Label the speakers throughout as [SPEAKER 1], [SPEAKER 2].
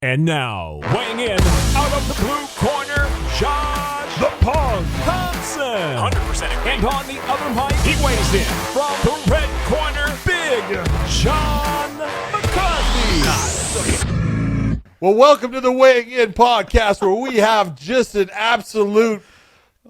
[SPEAKER 1] And now, weighing in out of the blue corner, Josh the Punk Thomson. 100%. And on the other mic, he weighs in from the red corner, Big John McCarthy.
[SPEAKER 2] Well, welcome to the Weighing In podcast, where we have just an absolute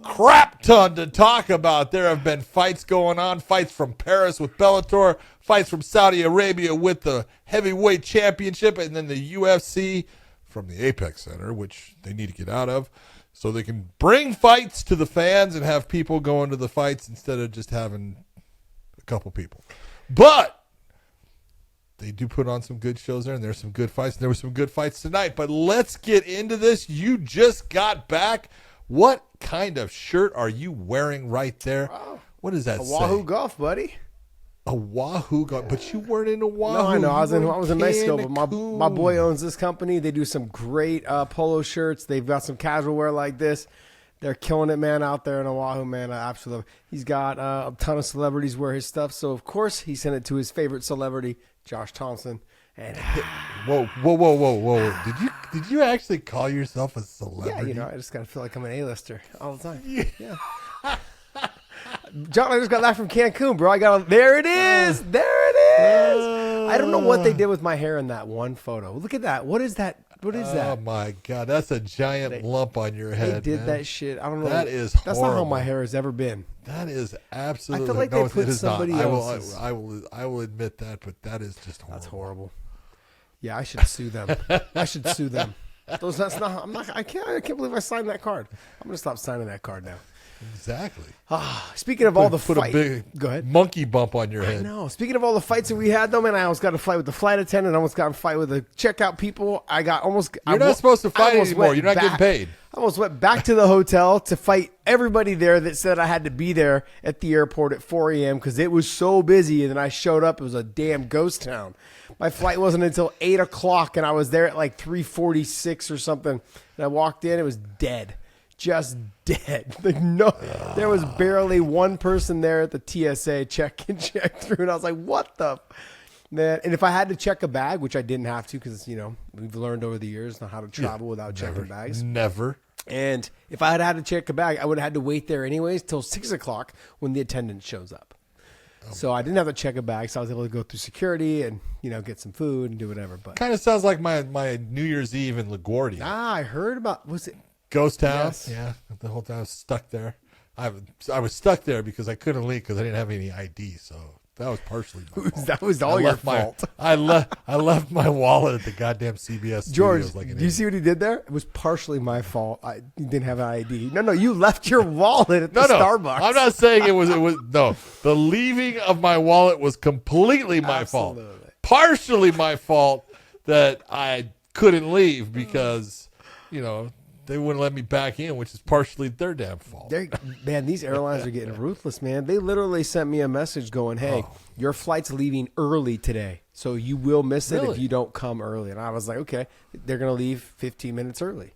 [SPEAKER 2] crap ton to talk about. There have been fights going on, fights from Paris with Bellator, fights from Saudi Arabia with the heavyweight championship, and then the UFC from the Apex Center, which they need to get out of, so they can bring fights to the fans and have people going to the fights instead of just having a couple people. But they do put on some good shows there, and there's some good fights, and there were some good fights tonight. But let's get into this. You just got back. What kind of shirt are you wearing right there?
[SPEAKER 3] Wow.
[SPEAKER 2] What does that
[SPEAKER 3] a
[SPEAKER 2] say?
[SPEAKER 3] Wahoo Golf, buddy.
[SPEAKER 2] A Wahoo Golf, but you weren't in a Wahoo.
[SPEAKER 3] No, I know. I was in Mexico, but
[SPEAKER 2] Cancun.
[SPEAKER 3] my boy owns this company. They do some great polo shirts. They've got some casual wear like this. They're killing it, man, out there in Oahu, man. I absolutely. He's got a ton of celebrities wear his stuff. So, of course, he sent it to his favorite celebrity, Josh Thomson. And
[SPEAKER 2] Whoa. Did you actually call yourself a celebrity?
[SPEAKER 3] yeah, I just got to feel like I'm an A-lister all the time. Yeah. John, I just got that from Cancun, bro. There it is. There it is. I don't know what they did with my hair in that one photo. Look at that. What is that? What is that?
[SPEAKER 2] Oh, my God. That's a giant lump on your head,
[SPEAKER 3] They did
[SPEAKER 2] man.
[SPEAKER 3] that shit. I don't know.
[SPEAKER 2] That is
[SPEAKER 3] That's not how
[SPEAKER 2] horrible.
[SPEAKER 3] my hair has ever been.
[SPEAKER 2] That is absolutely.
[SPEAKER 3] I feel like
[SPEAKER 2] no,
[SPEAKER 3] they put
[SPEAKER 2] it is
[SPEAKER 3] somebody
[SPEAKER 2] not.
[SPEAKER 3] else's.
[SPEAKER 2] I will admit that, but that is just horrible.
[SPEAKER 3] That's horrible. Yeah, I should sue them. I can't believe I signed that card. I'm gonna stop signing that card now.
[SPEAKER 2] Exactly.
[SPEAKER 3] Speaking of all the
[SPEAKER 2] put a
[SPEAKER 3] fights,
[SPEAKER 2] big
[SPEAKER 3] go ahead.
[SPEAKER 2] monkey bump on your head.
[SPEAKER 3] No, speaking of all the fights that we had, though, man, I almost got a fight with the flight attendant. I almost got a fight with the checkout people.
[SPEAKER 2] You're not supposed to fight anymore. You're not getting paid.
[SPEAKER 3] I almost went back to the hotel to fight everybody there that said I had to be there at the airport at 4 a.m. because it was so busy. And then I showed up. It was a damn ghost town. My flight wasn't until 8 o'clock, and I was there at like 3:46 or something. And I walked in. It was dead. Just dead. Like, no, there was barely one person there at the TSA check through. And I was like, what the man? And if I had to check a bag, which I didn't have to because, we've learned over the years how to travel without checking bags.
[SPEAKER 2] Never.
[SPEAKER 3] And if I had to check a bag, I would have had to wait there anyways till 6 o'clock when the attendant shows up. So I didn't have to check a bag, so I was able to go through security and, get some food and do whatever. But
[SPEAKER 2] kind of sounds like my New Year's Eve in LaGuardia.
[SPEAKER 3] I heard about, was it?
[SPEAKER 2] Ghost town.
[SPEAKER 3] Yes.
[SPEAKER 2] Yeah, the whole time I was stuck there. I was stuck there because I couldn't leave because I didn't have any ID, so that was partially my fault.
[SPEAKER 3] That was all your fault.
[SPEAKER 2] I left my wallet at the goddamn CBS
[SPEAKER 3] George,
[SPEAKER 2] studios like an
[SPEAKER 3] do you see what he did there? It was partially my fault. I didn't have an ID. No, you left your wallet at the Starbucks.
[SPEAKER 2] I'm not saying it was no. The leaving of my wallet was completely my fault. Partially my fault that I couldn't leave because, they wouldn't let me back in, which is partially their damn fault.
[SPEAKER 3] Man, these airlines are getting ruthless, man. They literally sent me a message going, hey, your flight's leaving early today, so you will miss it if you don't come early. And I was like, okay, they're going to leave 15 minutes early.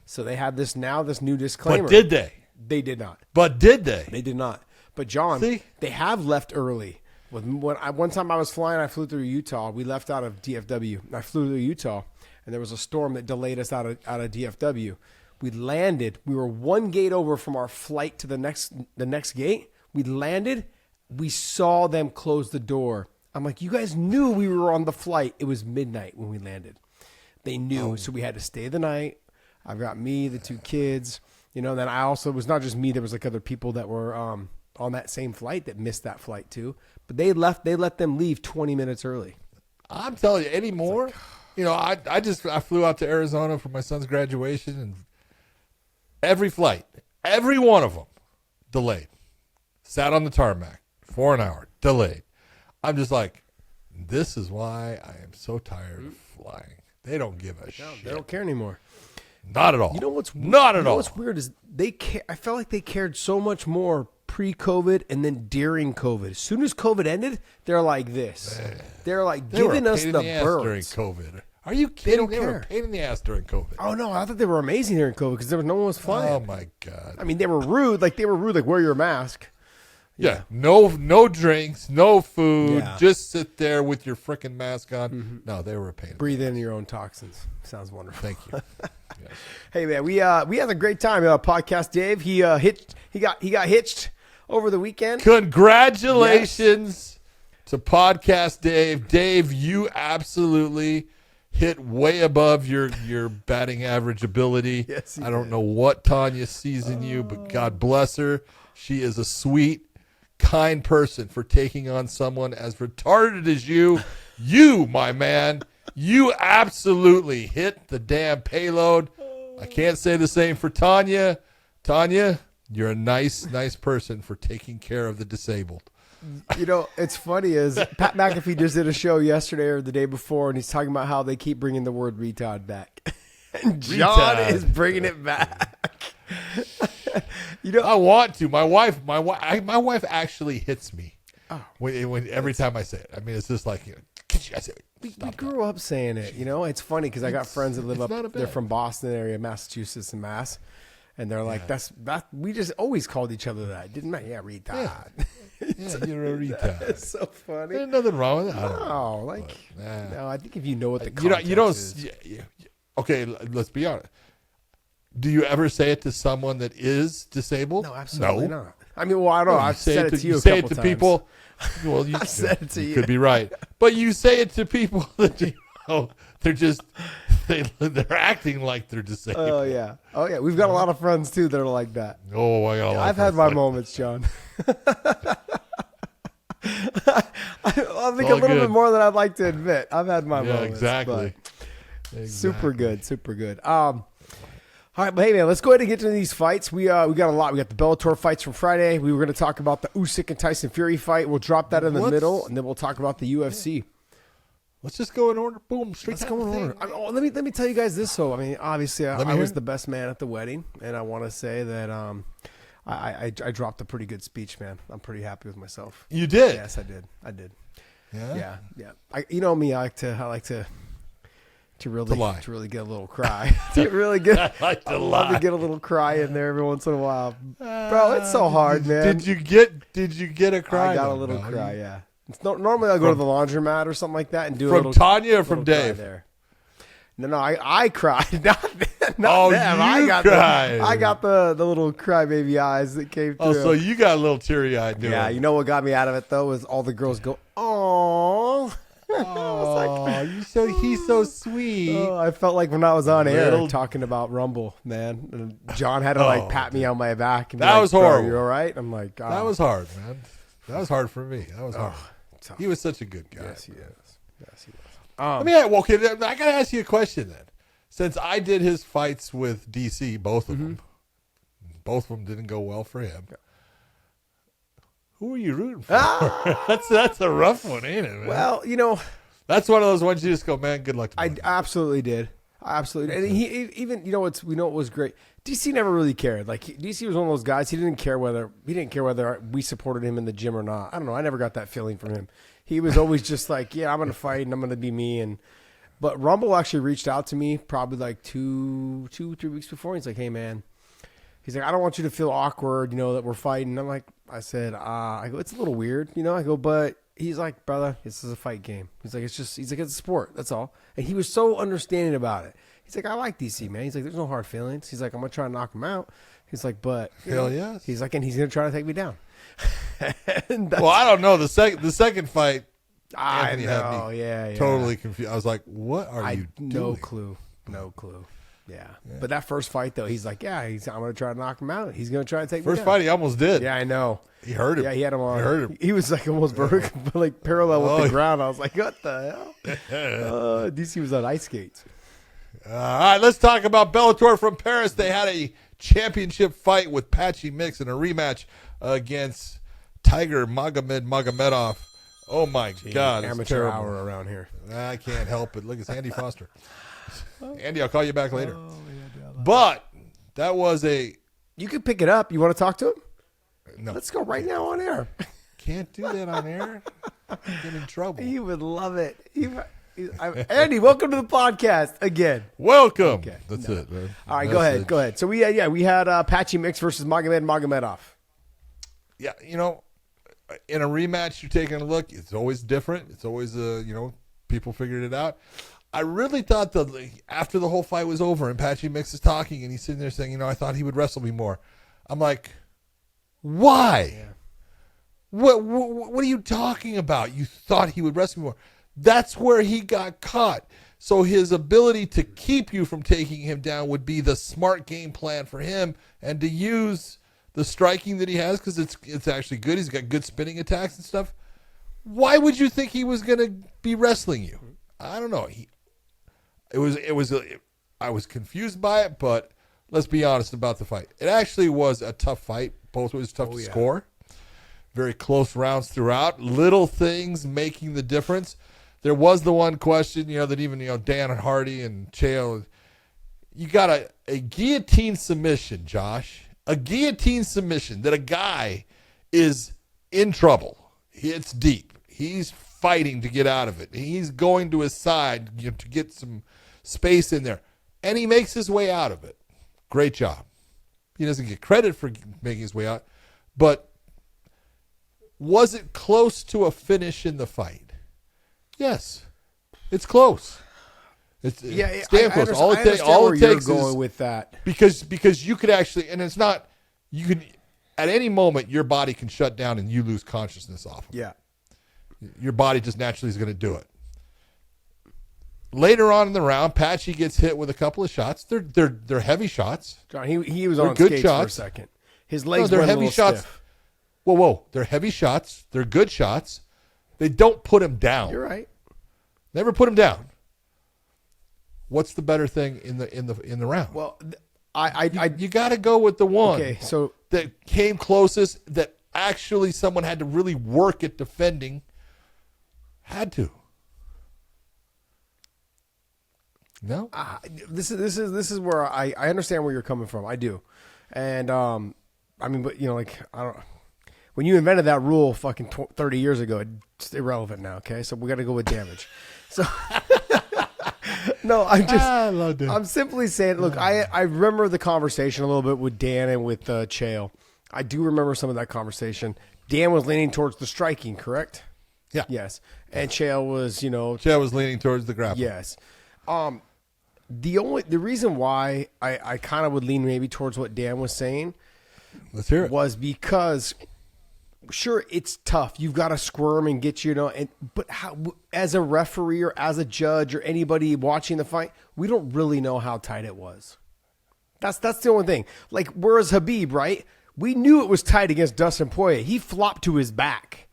[SPEAKER 3] So they have this new disclaimer.
[SPEAKER 2] But did they?
[SPEAKER 3] They did not.
[SPEAKER 2] But did they?
[SPEAKER 3] They did not. But, John, they have left early. One time I was flying, I flew through Utah. We left out of DFW. I flew through Utah. And there was a storm that delayed us out of DFW. We landed. We were one gate over from our flight to the next gate. We landed. We saw them close the door. I'm like, you guys knew we were on the flight. It was midnight when we landed. They knew, so we had to stay the night. I've got me, the two kids. Then I also, it was not just me. There was like other people that were on that same flight that missed that flight too. But they let them leave 20 minutes early.
[SPEAKER 2] I'm telling you, anymore. I flew out to Arizona for my son's graduation, and every flight, every one of them, delayed. Sat on the tarmac for an hour, delayed. I'm just like, this is why I am so tired of flying. They don't give a shit.
[SPEAKER 3] They don't care anymore.
[SPEAKER 2] Not at all.
[SPEAKER 3] You know what's
[SPEAKER 2] not at all.
[SPEAKER 3] What's weird is I felt like they cared so much more pre-COVID and then during COVID. As soon as COVID ended, they're like this. They're like giving us the birds
[SPEAKER 2] during COVID. Are you kidding?
[SPEAKER 3] They don't care.
[SPEAKER 2] Were a pain in the ass during COVID.
[SPEAKER 3] Oh no, I thought they were amazing during COVID because no one was flying.
[SPEAKER 2] Oh my God.
[SPEAKER 3] I mean, they were rude. Like wear your mask.
[SPEAKER 2] Yeah. No drinks, no food.
[SPEAKER 3] Yeah.
[SPEAKER 2] Just sit there with your freaking mask on. No, they were a pain.
[SPEAKER 3] Breathe in your own toxins. Sounds wonderful.
[SPEAKER 2] Thank you. Yes.
[SPEAKER 3] Hey man, we had a great time. Podcast Dave. He got hitched over the weekend.
[SPEAKER 2] Congratulations to Podcast Dave. Dave, you absolutely hit way above your batting average ability.
[SPEAKER 3] Yes,
[SPEAKER 2] I don't know what Tanya sees in you, but God bless her. She is a sweet, kind person for taking on someone as retarded as you. You, my man, you absolutely hit the damn payload. I can't say the same for Tanya. Tanya, you're a nice person for taking care of the disabled.
[SPEAKER 3] You know, it's funny is Pat McAfee just did a show yesterday or the day before, and he's talking about how they keep bringing the word retard back. And John is bringing it back. You know,
[SPEAKER 2] I want to. My wife actually hits me when every time I say it. I mean, it's just like,
[SPEAKER 3] we grew up saying it. You know, it's funny because I got friends that live up. They're from Boston area, Massachusetts, and Mass, and they're like, "That." We just always called each other that, didn't we? Yeah, retard.
[SPEAKER 2] Yeah, you're a retard.
[SPEAKER 3] It's so funny.
[SPEAKER 2] There's nothing wrong with that.
[SPEAKER 3] No, I think if you know what the context is.
[SPEAKER 2] Okay, let's be honest. Do you ever say it to someone that is disabled?
[SPEAKER 3] No, absolutely not. I mean, well, I don't know. I've said it to you a
[SPEAKER 2] say
[SPEAKER 3] couple
[SPEAKER 2] it to
[SPEAKER 3] times.
[SPEAKER 2] People. Well, you
[SPEAKER 3] I've said it to you.
[SPEAKER 2] Could be right, but you say it to people that they're just they're acting like they're disabled.
[SPEAKER 3] Oh yeah. We've got a lot of friends too that are like that.
[SPEAKER 2] Oh, I got a lot.
[SPEAKER 3] I've had my moments, John. I think a little bit more than I'd like to admit. I've had my moments.
[SPEAKER 2] Exactly.
[SPEAKER 3] Super good. All right, but hey man, let's go ahead and get to these fights. We got a lot. We got the Bellator fights from Friday. We were going to talk about the Usyk and Tyson Fury fight. We'll drop that in the middle, and then we'll talk about the UFC.
[SPEAKER 2] Let's just go in order. Boom, straight.
[SPEAKER 3] Let's go in order. Let me tell you guys this. So I mean, obviously, I was the best man at the wedding, and I want to say that I dropped a pretty good speech, man. I'm pretty happy with myself.
[SPEAKER 2] You did?
[SPEAKER 3] Yes, I did.
[SPEAKER 2] Yeah.
[SPEAKER 3] Yeah. You know me. I like to really get a little cry. to really get,
[SPEAKER 2] I like to
[SPEAKER 3] love to get a little cry in there every once in a while, bro. It's so hard, man.
[SPEAKER 2] Did you get a cry?
[SPEAKER 3] I got a little cry. Yeah. Normally I go to the laundromat or something like that and do a little.
[SPEAKER 2] From Tanya or from Dave?
[SPEAKER 3] There. No, I cried. Not them.
[SPEAKER 2] You cried.
[SPEAKER 3] I got the little crybaby eyes that came through.
[SPEAKER 2] Oh, so you got a little teary eyed.
[SPEAKER 3] Yeah. You know what got me out of it though was all the girls go, "Oh."
[SPEAKER 2] He's so sweet.
[SPEAKER 3] Oh, I felt like when I was on air talking about Rumble, man, and John had to pat me on my back. And
[SPEAKER 2] that was horrible.
[SPEAKER 3] You all right? I'm like,
[SPEAKER 2] that was hard, man. That was hard for me. That was hard.
[SPEAKER 3] Tough.
[SPEAKER 2] He was such a good guy.
[SPEAKER 3] Yes, he is.
[SPEAKER 2] I got to ask you a question then. Since I did his fights with DC, both of them didn't go well for him. Yeah. Who are you rooting for? That's a rough one, ain't it, man?
[SPEAKER 3] Well,
[SPEAKER 2] that's one of those ones you just go, man, good luck to
[SPEAKER 3] I absolutely did. Absolutely. And he even, we know it was great. DC never really cared. Like DC was one of those guys. He didn't care whether we supported him in the gym or not. I don't know. I never got that feeling from him. He was always just like, yeah, I'm going to fight and I'm going to be me. But Rumble actually reached out to me probably like 3 weeks before. He's like, hey man, he's like, I don't want you to feel awkward, that we're fighting. I'm like, I said, I go, it's a little weird, I go, but he's like, brother, this is a fight game. He's like, it's a sport. That's all. And he was so understanding about it. He's like, I like DC, man. He's like, there's no hard feelings. He's like, I'm going to try and knock him out. He's like, but
[SPEAKER 2] hell yes.
[SPEAKER 3] He's like, and he's going to try to take me down.
[SPEAKER 2] Well, I don't know. The second fight,
[SPEAKER 3] I
[SPEAKER 2] Anthony
[SPEAKER 3] know.
[SPEAKER 2] Had me
[SPEAKER 3] Yeah.
[SPEAKER 2] Totally confused. I was like, what are you doing?
[SPEAKER 3] No clue. Yeah. But that first fight, though, he's like, I'm going to try to knock him out. He's going to try to take me down.
[SPEAKER 2] First fight, he almost did.
[SPEAKER 3] Yeah, I know.
[SPEAKER 2] He hurt him.
[SPEAKER 3] Yeah, he had him on.
[SPEAKER 2] He hurt him.
[SPEAKER 3] He was like almost vertical, like parallel with the ground. I was like, what the hell? DC was on ice skates.
[SPEAKER 2] All right, let's talk about Bellator from Paris. They had a championship fight with Patchy Mix in a rematch against Tiger Magomedov. Oh, my God.
[SPEAKER 3] Amateur hour around here.
[SPEAKER 2] I can't help it. Look, it's Andy Foster. Andy, I'll call you back later. But that was
[SPEAKER 3] You could pick it up. You want to talk to him?
[SPEAKER 2] No.
[SPEAKER 3] Let's go right now on air.
[SPEAKER 2] Can't do that on air. I get in trouble.
[SPEAKER 3] You would love it. Andy, welcome to the podcast again.
[SPEAKER 2] Welcome.
[SPEAKER 3] Okay,
[SPEAKER 2] That's it, man.
[SPEAKER 3] All right, go ahead. So we had Patchy Mix versus Magomedov.
[SPEAKER 2] Yeah, in a rematch, you're taking a look. It's always different. It's always, people figured it out. I really thought that after the whole fight was over and Patchy Mix is talking and he's sitting there saying, I thought he would wrestle me more. I'm like, why? Yeah. What are you talking about? You thought he would wrestle me more. That's where he got caught. So his ability to keep you from taking him down would be the smart game plan for him, and to use the striking that he has, because it's actually good. He's got good spinning attacks and stuff. Why would you think he was going to be wrestling you? I don't know. I was confused by it, but let's be honest about the fight. It actually was a tough fight. Both ways tough to score. Very close rounds throughout. Little things making the difference. There was the one question, that even, Dan and Hardy and Chael, you got a guillotine submission, Josh. A guillotine submission that a guy is in trouble. It's deep. He's fighting to get out of it. He's going to his side to get some space in there. And he makes his way out of it. Great job. He doesn't get credit for making his way out. But was it close to a finish in the fight? Yes. It's close. It's damn close. All it takes is
[SPEAKER 3] with that.
[SPEAKER 2] Because you could actually, and it's not, you can, at any moment, your body can shut down and you lose consciousness off.
[SPEAKER 3] Yeah.
[SPEAKER 2] Your body just naturally is going to do it. Later on in the round, Patchy gets hit with a couple of shots. They're heavy shots.
[SPEAKER 3] John, he was on good skates shots for a second. His legs were heavy shots. Stiff.
[SPEAKER 2] Whoa! They're heavy shots. They're good shots. They don't put him down.
[SPEAKER 3] You're right.
[SPEAKER 2] Never put him down. What's the better thing in the round?
[SPEAKER 3] Well,
[SPEAKER 2] you got to go with the one
[SPEAKER 3] so
[SPEAKER 2] that came closest. That actually someone had to really work at defending. Had to. No.
[SPEAKER 3] This is where I understand where you're coming from. I do, and but I don't. When you invented that rule fucking 30 years ago, it's irrelevant now. Okay, so we got to go with damage. So no, I'm simply saying. Look, I remember the conversation a little bit with Dan and with Chael. I do remember some of that conversation. Dan was leaning towards the striking, correct?
[SPEAKER 2] Yeah.
[SPEAKER 3] Yes, and Chael was
[SPEAKER 2] Chael was leaning towards the grappling.
[SPEAKER 3] Yes. The reason why I kind of would lean maybe towards what Dan was saying,
[SPEAKER 2] let's hear it,
[SPEAKER 3] was because sure, it's tough. You've got to squirm and get but how, as a referee or as a judge or anybody watching the fight, we don't really know how tight it was. That's the only thing. Like, whereas Khabib, right? We knew it was tight against Dustin Poirier. He flopped to his back.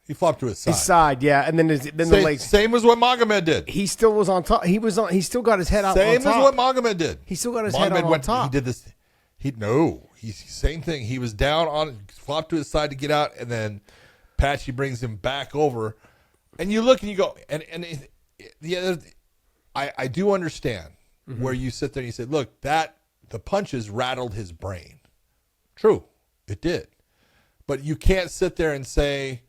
[SPEAKER 2] He flopped to his side.
[SPEAKER 3] His side, yeah, and then the legs.
[SPEAKER 2] Same as what Magomed did.
[SPEAKER 3] He still was on top. He still got his head out.
[SPEAKER 2] Same
[SPEAKER 3] on top.
[SPEAKER 2] as what Magomed did.
[SPEAKER 3] He still got his head out on top.
[SPEAKER 2] He did this. Same thing. He was down on, flopped to his side to get out, and then Patchy brings him back over. And you look and you go, I do understand where you sit there and you say, look, the punches rattled his brain. True, it did. But you can't sit there and say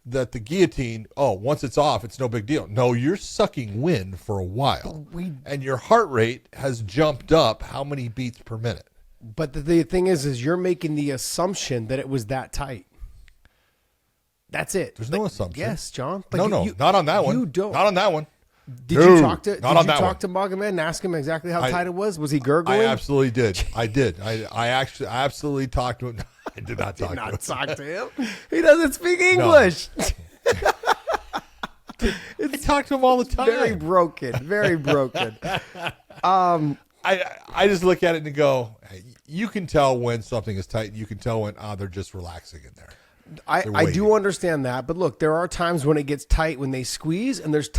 [SPEAKER 2] that the guillotine, once it's off, it's no big deal. No, you're sucking wind for a while. And your heart rate has jumped up how many beats per minute?
[SPEAKER 3] But the thing is you're making the assumption that it was that tight. That's it.
[SPEAKER 2] There's no assumption.
[SPEAKER 3] Yes, John.
[SPEAKER 2] No, not on that one.
[SPEAKER 3] You don't.
[SPEAKER 2] Not on that one.
[SPEAKER 3] Did you talk to Magomed and ask him exactly how tight it was? Was he gurgling?
[SPEAKER 2] I absolutely did. I did. I absolutely talked to him. I did not talk to him.
[SPEAKER 3] Talk to him. He doesn't speak English.
[SPEAKER 2] I talk to him all the time.
[SPEAKER 3] Very broken. Very broken.
[SPEAKER 2] I just look at it and go, hey, you can tell when something is tight. You can tell when they're just relaxing in there.
[SPEAKER 3] I do understand that, but look, there are times when it gets tight when they squeeze, and there's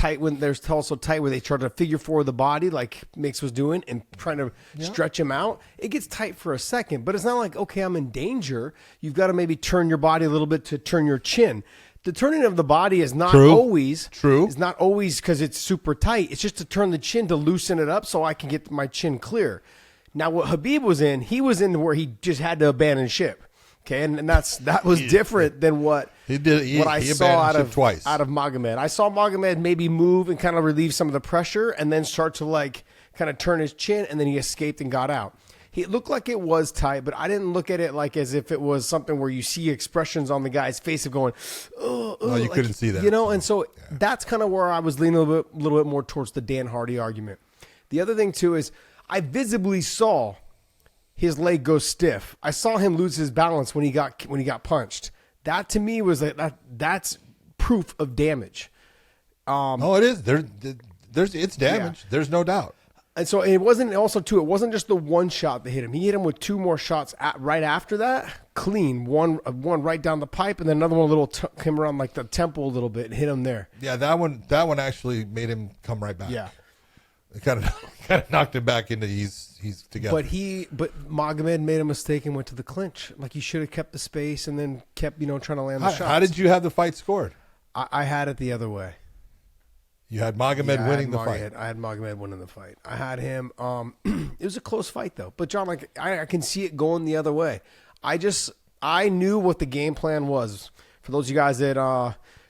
[SPEAKER 3] also tight where they try to figure four the body like Mix was doing and trying to stretch him out. It gets tight for a second, but it's not like, okay, I'm in danger. You've got to maybe turn your body a little bit to turn your chin. The turning of the body is not always true. It's not always because it's super tight. It's just to turn the chin to loosen it up so I can get my chin clear. Now, what Khabib was in, he was in where he just had to abandon ship. Okay, and that was different than what I saw out of Magomed. I saw Magomed maybe move and kind of relieve some of the pressure, and then start to like kind of turn his chin, and then he escaped and got out. It looked like it was tight, but I didn't look at it like as if it was something where you see expressions on the guy's face of going, oh,
[SPEAKER 2] No, you couldn't see that.
[SPEAKER 3] You know, and so that's kind of where I was leaning a little bit more towards the Dan Hardy argument. The other thing, too, is I visibly saw his leg go stiff. I saw him lose his balance when he got punched. That, to me, was like that's proof of damage.
[SPEAKER 2] Oh, it is. It's damage.
[SPEAKER 3] Yeah.
[SPEAKER 2] There's no doubt.
[SPEAKER 3] And so it wasn't just the one shot that hit him. He hit him with two more shots right after that, clean. One right down the pipe, and then another one a little came around like the temple a little bit and hit him there.
[SPEAKER 2] Yeah, that one actually made him come right back.
[SPEAKER 3] Yeah,
[SPEAKER 2] it kind of knocked him back into he's together.
[SPEAKER 3] But Magomed made a mistake and went to the clinch. Like he should have kept the space and then kept trying to land the shots.
[SPEAKER 2] How did you have the fight scored?
[SPEAKER 3] I had it the other way.
[SPEAKER 2] You had Magomed winning the fight.
[SPEAKER 3] I had Magomed winning the fight. I had him. It was a close fight though. But John, like I can see it going the other way. I knew what the game plan was. For those of you guys that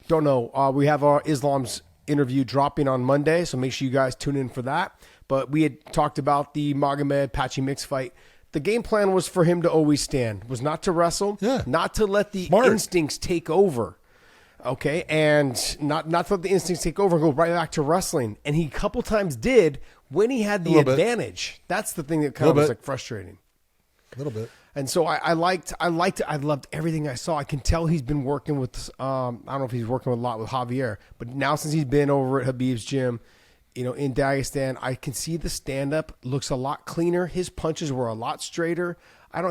[SPEAKER 3] don't know, we have our Islam's interview dropping on Monday, so make sure you guys tune in for that. But we had talked about the Magomed Patchy Mix fight. The game plan was for him to always stand. Was not to wrestle. Not to let the instincts take over. Okay, and not to let the instincts take over and go right back to wrestling. And he a couple times did when he had the advantage. That's the thing that kind of was like frustrating.
[SPEAKER 2] A little bit.
[SPEAKER 3] And so I liked it. I loved everything I saw. I can tell he's been working with, I don't know if he's working a lot with Javier, but now since he's been over at Habib's gym, in Dagestan, I can see the stand-up looks a lot cleaner. His punches were a lot straighter.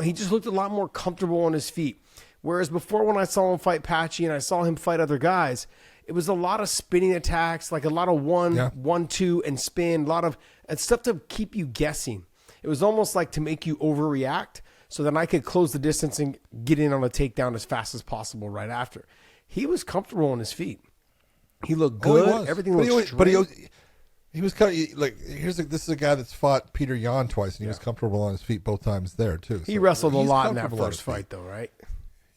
[SPEAKER 3] He just looked a lot more comfortable on his feet. Whereas before when I saw him fight Patchy and I saw him fight other guys, it was a lot of spinning attacks, like a lot of 1-2 and spin, a lot of stuff to keep you guessing. It was almost like to make you overreact so then I could close the distance and get in on a takedown as fast as possible right after. He was comfortable on his feet. He looked good. Everything looked straight.
[SPEAKER 2] But he was kind of like, this is a guy that's fought Peter Yan twice, and he was comfortable on his feet both times there too.
[SPEAKER 3] He wrestled a lot in that first fight, though, right?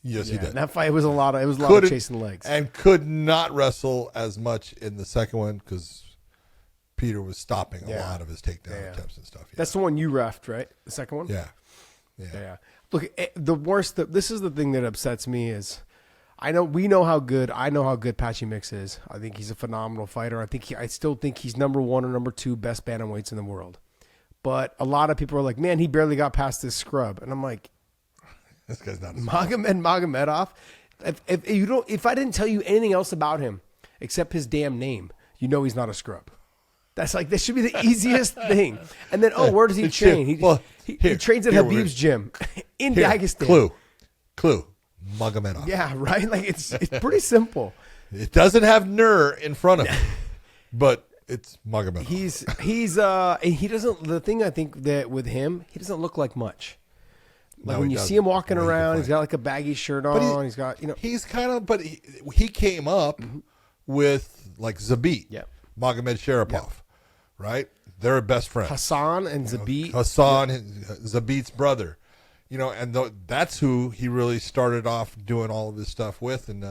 [SPEAKER 2] Yes, he did.
[SPEAKER 3] That fight was a lot of chasing legs,
[SPEAKER 2] and could not wrestle as much in the second one because Peter was stopping a lot of his takedown attempts and stuff. Yeah.
[SPEAKER 3] That's the one you reffed, right? The second one.
[SPEAKER 2] Yeah.
[SPEAKER 3] Look, the worst. This is the thing that upsets me is, I know how good Patchy Mix is. I think he's a phenomenal fighter. I still think he's number 1 or number 2 best bantamweights in the world. But a lot of people are like, man, he barely got past this scrub, and I'm like,
[SPEAKER 2] this guy's not
[SPEAKER 3] Magomedov. If I didn't tell you anything else about him except his damn name, he's not a scrub. That should be the easiest thing. And then, where does he train? He trains at Habib's gym in Dagestan.
[SPEAKER 2] Clue. Magomedov.
[SPEAKER 3] Yeah, right. Like it's pretty simple.
[SPEAKER 2] It doesn't have Nur in front of it, but it's Magomedov.
[SPEAKER 3] He doesn't. The thing I think that with him, he doesn't look like much. Like when you see him walking around, he's got like a baggy shirt on. He's got,
[SPEAKER 2] he's kind of, but he came up with like Zabit, Magomed Sharapov, right? They're best friends.
[SPEAKER 3] Hassan and Zabit.
[SPEAKER 2] Zabit's brother, and that's who he really started off doing all of his stuff with, and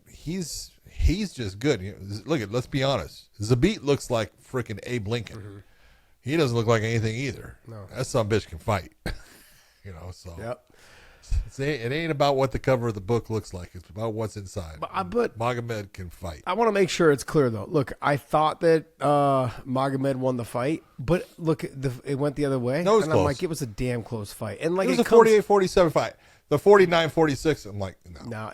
[SPEAKER 2] he's just good. Let's be honest. Zabit looks like freaking Abe Lincoln. Mm-hmm. He doesn't look like anything either. No, that son bitch can fight. So it ain't about what the cover of the book looks like. It's about what's inside. But Magomed can fight.
[SPEAKER 3] I want to make sure it's clear, though. Look, I thought that Magomed won the fight, but look, it went the other way.
[SPEAKER 2] No, it was
[SPEAKER 3] and
[SPEAKER 2] close.
[SPEAKER 3] I'm like, it was a damn close fight. And like
[SPEAKER 2] it was a 48-47 fight. The 49-46, I'm like, no.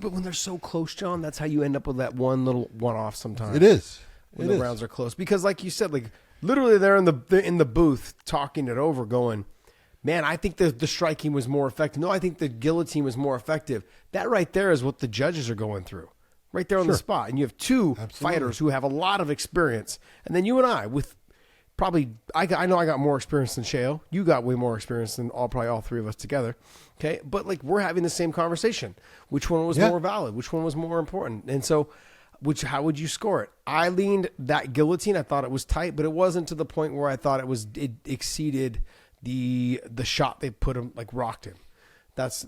[SPEAKER 3] But when they're so close, John, that's how you end up with that one little one-off sometimes.
[SPEAKER 2] It is.
[SPEAKER 3] When the rounds are close. Because like you said, like literally they're in the booth talking it over going, man, I think the striking was more effective. No, I think the guillotine was more effective. That right there is what the judges are going through. Right there on the spot. And you have two fighters who have a lot of experience. And then you and I with probably, I know I got more experience than Sheo. You got way more experience than probably all three of us together. Okay. But like we're having the same conversation. Which one was more valid? Which one was more important? And so how would you score it? I leaned that guillotine. I thought it was tight, but it wasn't to the point where I thought it exceeded the shot they put him, like rocked him.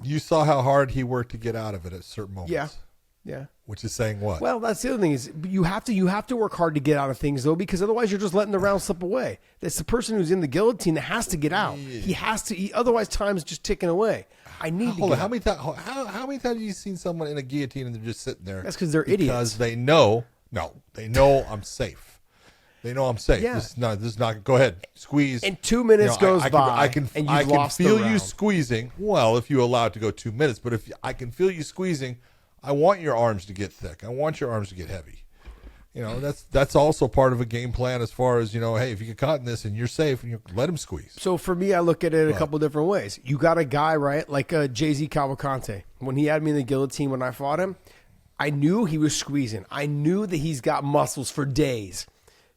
[SPEAKER 3] You
[SPEAKER 2] saw how hard he worked to get out of it at certain moments.
[SPEAKER 3] Yeah.
[SPEAKER 2] Which is saying what?
[SPEAKER 3] Well, that's the other thing is you have to work hard to get out of things though, because otherwise you're just letting the round slip away. That's the person who's in the guillotine that has to get out. He has to. Otherwise, time's just ticking away. I need to. Hold on.
[SPEAKER 2] How many times have you seen someone in a guillotine and they're just sitting there?
[SPEAKER 3] That's because they're idiots.
[SPEAKER 2] Because they know. No, they know I'm safe. They know I'm safe.
[SPEAKER 3] Yeah.
[SPEAKER 2] This is not. Go ahead, squeeze.
[SPEAKER 3] And 2 minutes goes by.
[SPEAKER 2] I can feel you squeezing. Well, if you allow it to go 2 minutes, but if I can feel you squeezing, I want your arms to get thick. I want your arms to get heavy. That's also part of a game plan as far as, hey, if you get caught in this and you're safe, and you let him squeeze.
[SPEAKER 3] So for me, I look at it a couple different ways. You got a guy, right, like Jay-Z Cavalcante. When he had me in the guillotine when I fought him, I knew he was squeezing. I knew that he's got muscles for days.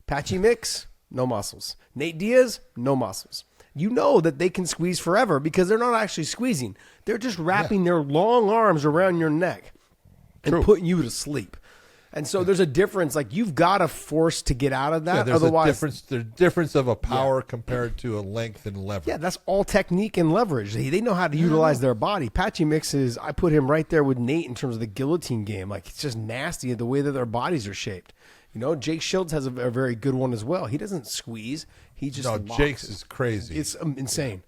[SPEAKER 3] Patchy Mix, no muscles. Nate Diaz, no muscles. You know that they can squeeze forever because they're not actually squeezing. They're just wrapping their long arms around your neck and putting you to sleep. And so there's a difference. Like, you've got to force to get out of that.
[SPEAKER 2] There's
[SPEAKER 3] Otherwise,
[SPEAKER 2] there's difference of a power compared to a length and leverage.
[SPEAKER 3] Yeah, that's all technique and leverage. They know how to utilize their body. Patchy Mix I put him right there with Nate in terms of the guillotine game. Like, it's just nasty the way that their bodies are shaped. Jake Shields has a very good one as well. He doesn't squeeze. He just
[SPEAKER 2] Jake's is crazy.
[SPEAKER 3] It's insane.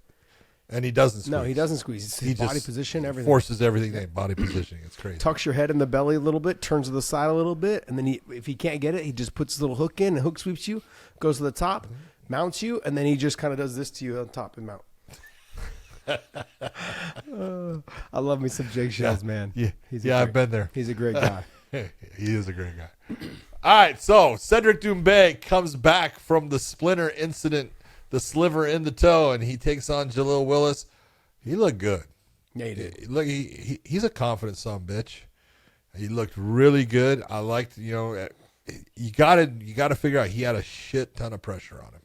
[SPEAKER 2] And he doesn't squeeze.
[SPEAKER 3] No, he doesn't squeeze. It's his body position, everything.
[SPEAKER 2] Forces everything. Body positioning. It's crazy.
[SPEAKER 3] Tucks your head in the belly a little bit, turns to the side a little bit, and then if he can't get it, he just puts his little hook in and hook sweeps you, goes to the top, mounts you, and then he just kind of does this to you on top and mount. I love me some Jake Shields, man.
[SPEAKER 2] Yeah, I've been there.
[SPEAKER 3] He's a great guy.
[SPEAKER 2] He is a great guy. All right, so Cedric Doumbé comes back from the splinter incident, the sliver in the toe, and he takes on Jalil Willis. He looked good.
[SPEAKER 3] Yeah, he did.
[SPEAKER 2] Look, he's a confident son of a bitch. He looked really good. I liked, you got to figure out he had a shit ton of pressure on him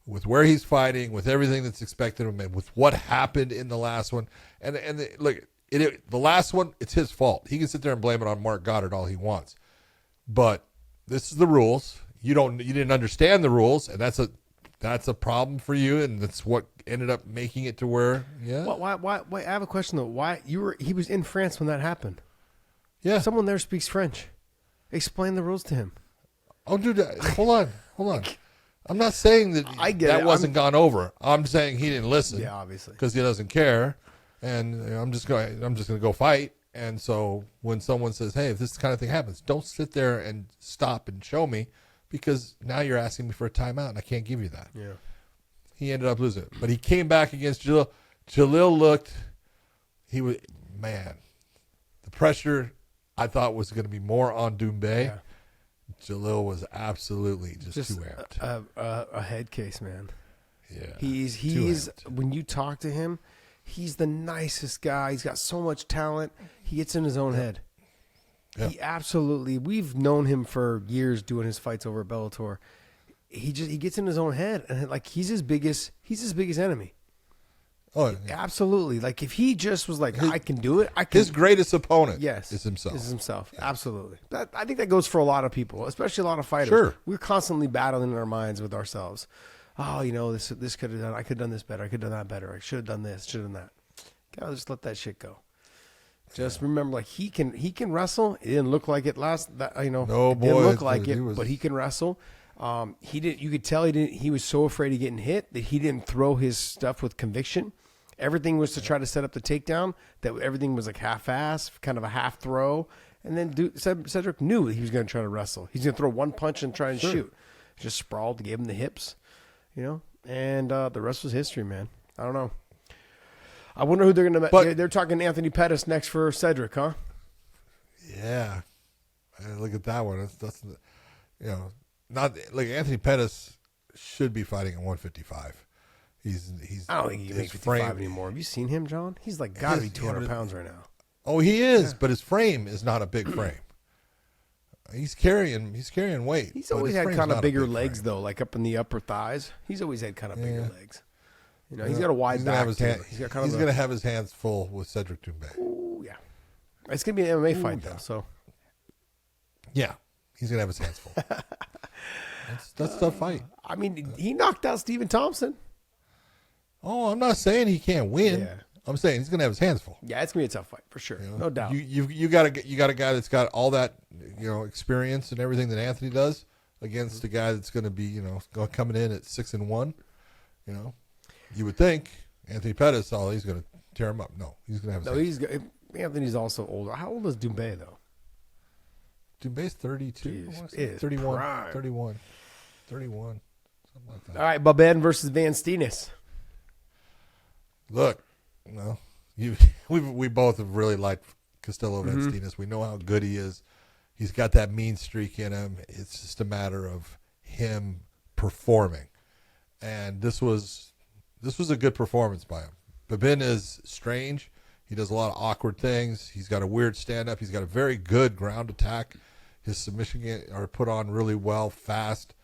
[SPEAKER 2] with where he's fighting, with everything that's expected of him, and with what happened in the last one. The last one, it's his fault. He can sit there and blame it on Mark Goddard all he wants, but this is the rules. You didn't understand the rules, and that's a problem for you, and that's what ended up making it to where. Yeah.
[SPEAKER 3] Why? I have a question though. Why he was in France when that happened?
[SPEAKER 2] Yeah.
[SPEAKER 3] Someone there speaks French. Explain the rules to him.
[SPEAKER 2] Oh, dude, hold on. I'm not saying that wasn't gone over. I'm saying he didn't listen.
[SPEAKER 3] Yeah, obviously,
[SPEAKER 2] because he doesn't care, and I'm just going to go fight. And so when someone says, "Hey, if this kind of thing happens, don't sit there and stop and show me," because now you're asking me for a timeout, and I can't give you that.
[SPEAKER 3] Yeah.
[SPEAKER 2] He ended up losing it, but he came back against Jalil. Jalil the pressure I thought was going to be more on Doumbé.
[SPEAKER 3] Yeah.
[SPEAKER 2] Jalil was absolutely just too amped.
[SPEAKER 3] A head case, man.
[SPEAKER 2] Yeah.
[SPEAKER 3] He's when you talk to him, he's the nicest guy. He's got so much talent. He gets in his own head. Yep. He absolutely. We've known him for years doing his fights over at Bellator. He gets in his own head, and like he's his biggest enemy.
[SPEAKER 2] Oh, yeah.
[SPEAKER 3] Absolutely. Like if he just was like, I can do it.
[SPEAKER 2] His greatest opponent.
[SPEAKER 3] Yes,
[SPEAKER 2] is himself.
[SPEAKER 3] Yeah. Absolutely. I think that goes for a lot of people, especially a lot of fighters. Sure. We're constantly battling in our minds with ourselves. Oh, this could have done. I could have done this better. I could have done that better. I should have done this. Should have done that. Gotta just let that shit go. Just remember, like he can wrestle. It didn't look like it last. No,
[SPEAKER 2] it
[SPEAKER 3] didn't look like it, but he can wrestle. He didn't. You could tell he didn't. He was so afraid of getting hit that he didn't throw his stuff with conviction. Everything was to try to set up the takedown. That everything was like half-ass, kind of a half throw. And then Cedric knew he was going to try to wrestle. He's going to throw one punch and try and shoot. Just sprawled, gave him the hips, and the rest was history, man. I don't know. I wonder who they're going to. They're talking Anthony Pettis next for Cedric, huh?
[SPEAKER 2] Yeah, look at that one. That's not like Anthony Pettis should be fighting at 155. He's.
[SPEAKER 3] I don't think he makes 55 anymore. Have you seen him, John? He's like got to be 200 pounds right now.
[SPEAKER 2] Oh, he is, but his frame is not a big frame. He's carrying weight.
[SPEAKER 3] He's always had kind of bigger legs though, like up in the upper thighs. He's always had kind of bigger legs. He's got a wide back. He's going to have his hands full with Cedric Doumbé. Ooh, yeah. It's going to be an MMA fight though, so.
[SPEAKER 2] Yeah, he's going to have his hands full. That's a tough fight.
[SPEAKER 3] I mean, he knocked out Stephen Thomson.
[SPEAKER 2] Oh, I'm not saying he can't win.
[SPEAKER 3] Yeah.
[SPEAKER 2] I'm saying he's going to have his hands full.
[SPEAKER 3] Yeah, it's going to be a tough fight for sure. No doubt.
[SPEAKER 2] You got a guy that's got all that, experience and everything that Anthony does against a guy that's going to be, coming in at 6-1. You would think Anthony Pettis, he's going to tear him up. No, he's going to have his hands.
[SPEAKER 3] Anthony's also older. How old is Doumbé, though?
[SPEAKER 2] Doumbé's 32.
[SPEAKER 3] Jeez,
[SPEAKER 2] 31.
[SPEAKER 3] prime.
[SPEAKER 2] 31. Something like that.
[SPEAKER 3] All right, Babene versus Van Steenis.
[SPEAKER 2] Look, we both have really liked Costello Van Steenis. We know how good he is. He's got that mean streak in him. It's just a matter of him performing. And this was a good performance by him. Babene is strange. He does a lot of awkward things. He's got a weird stand-up. He's got a very good ground attack. His submission are put on really well, fast,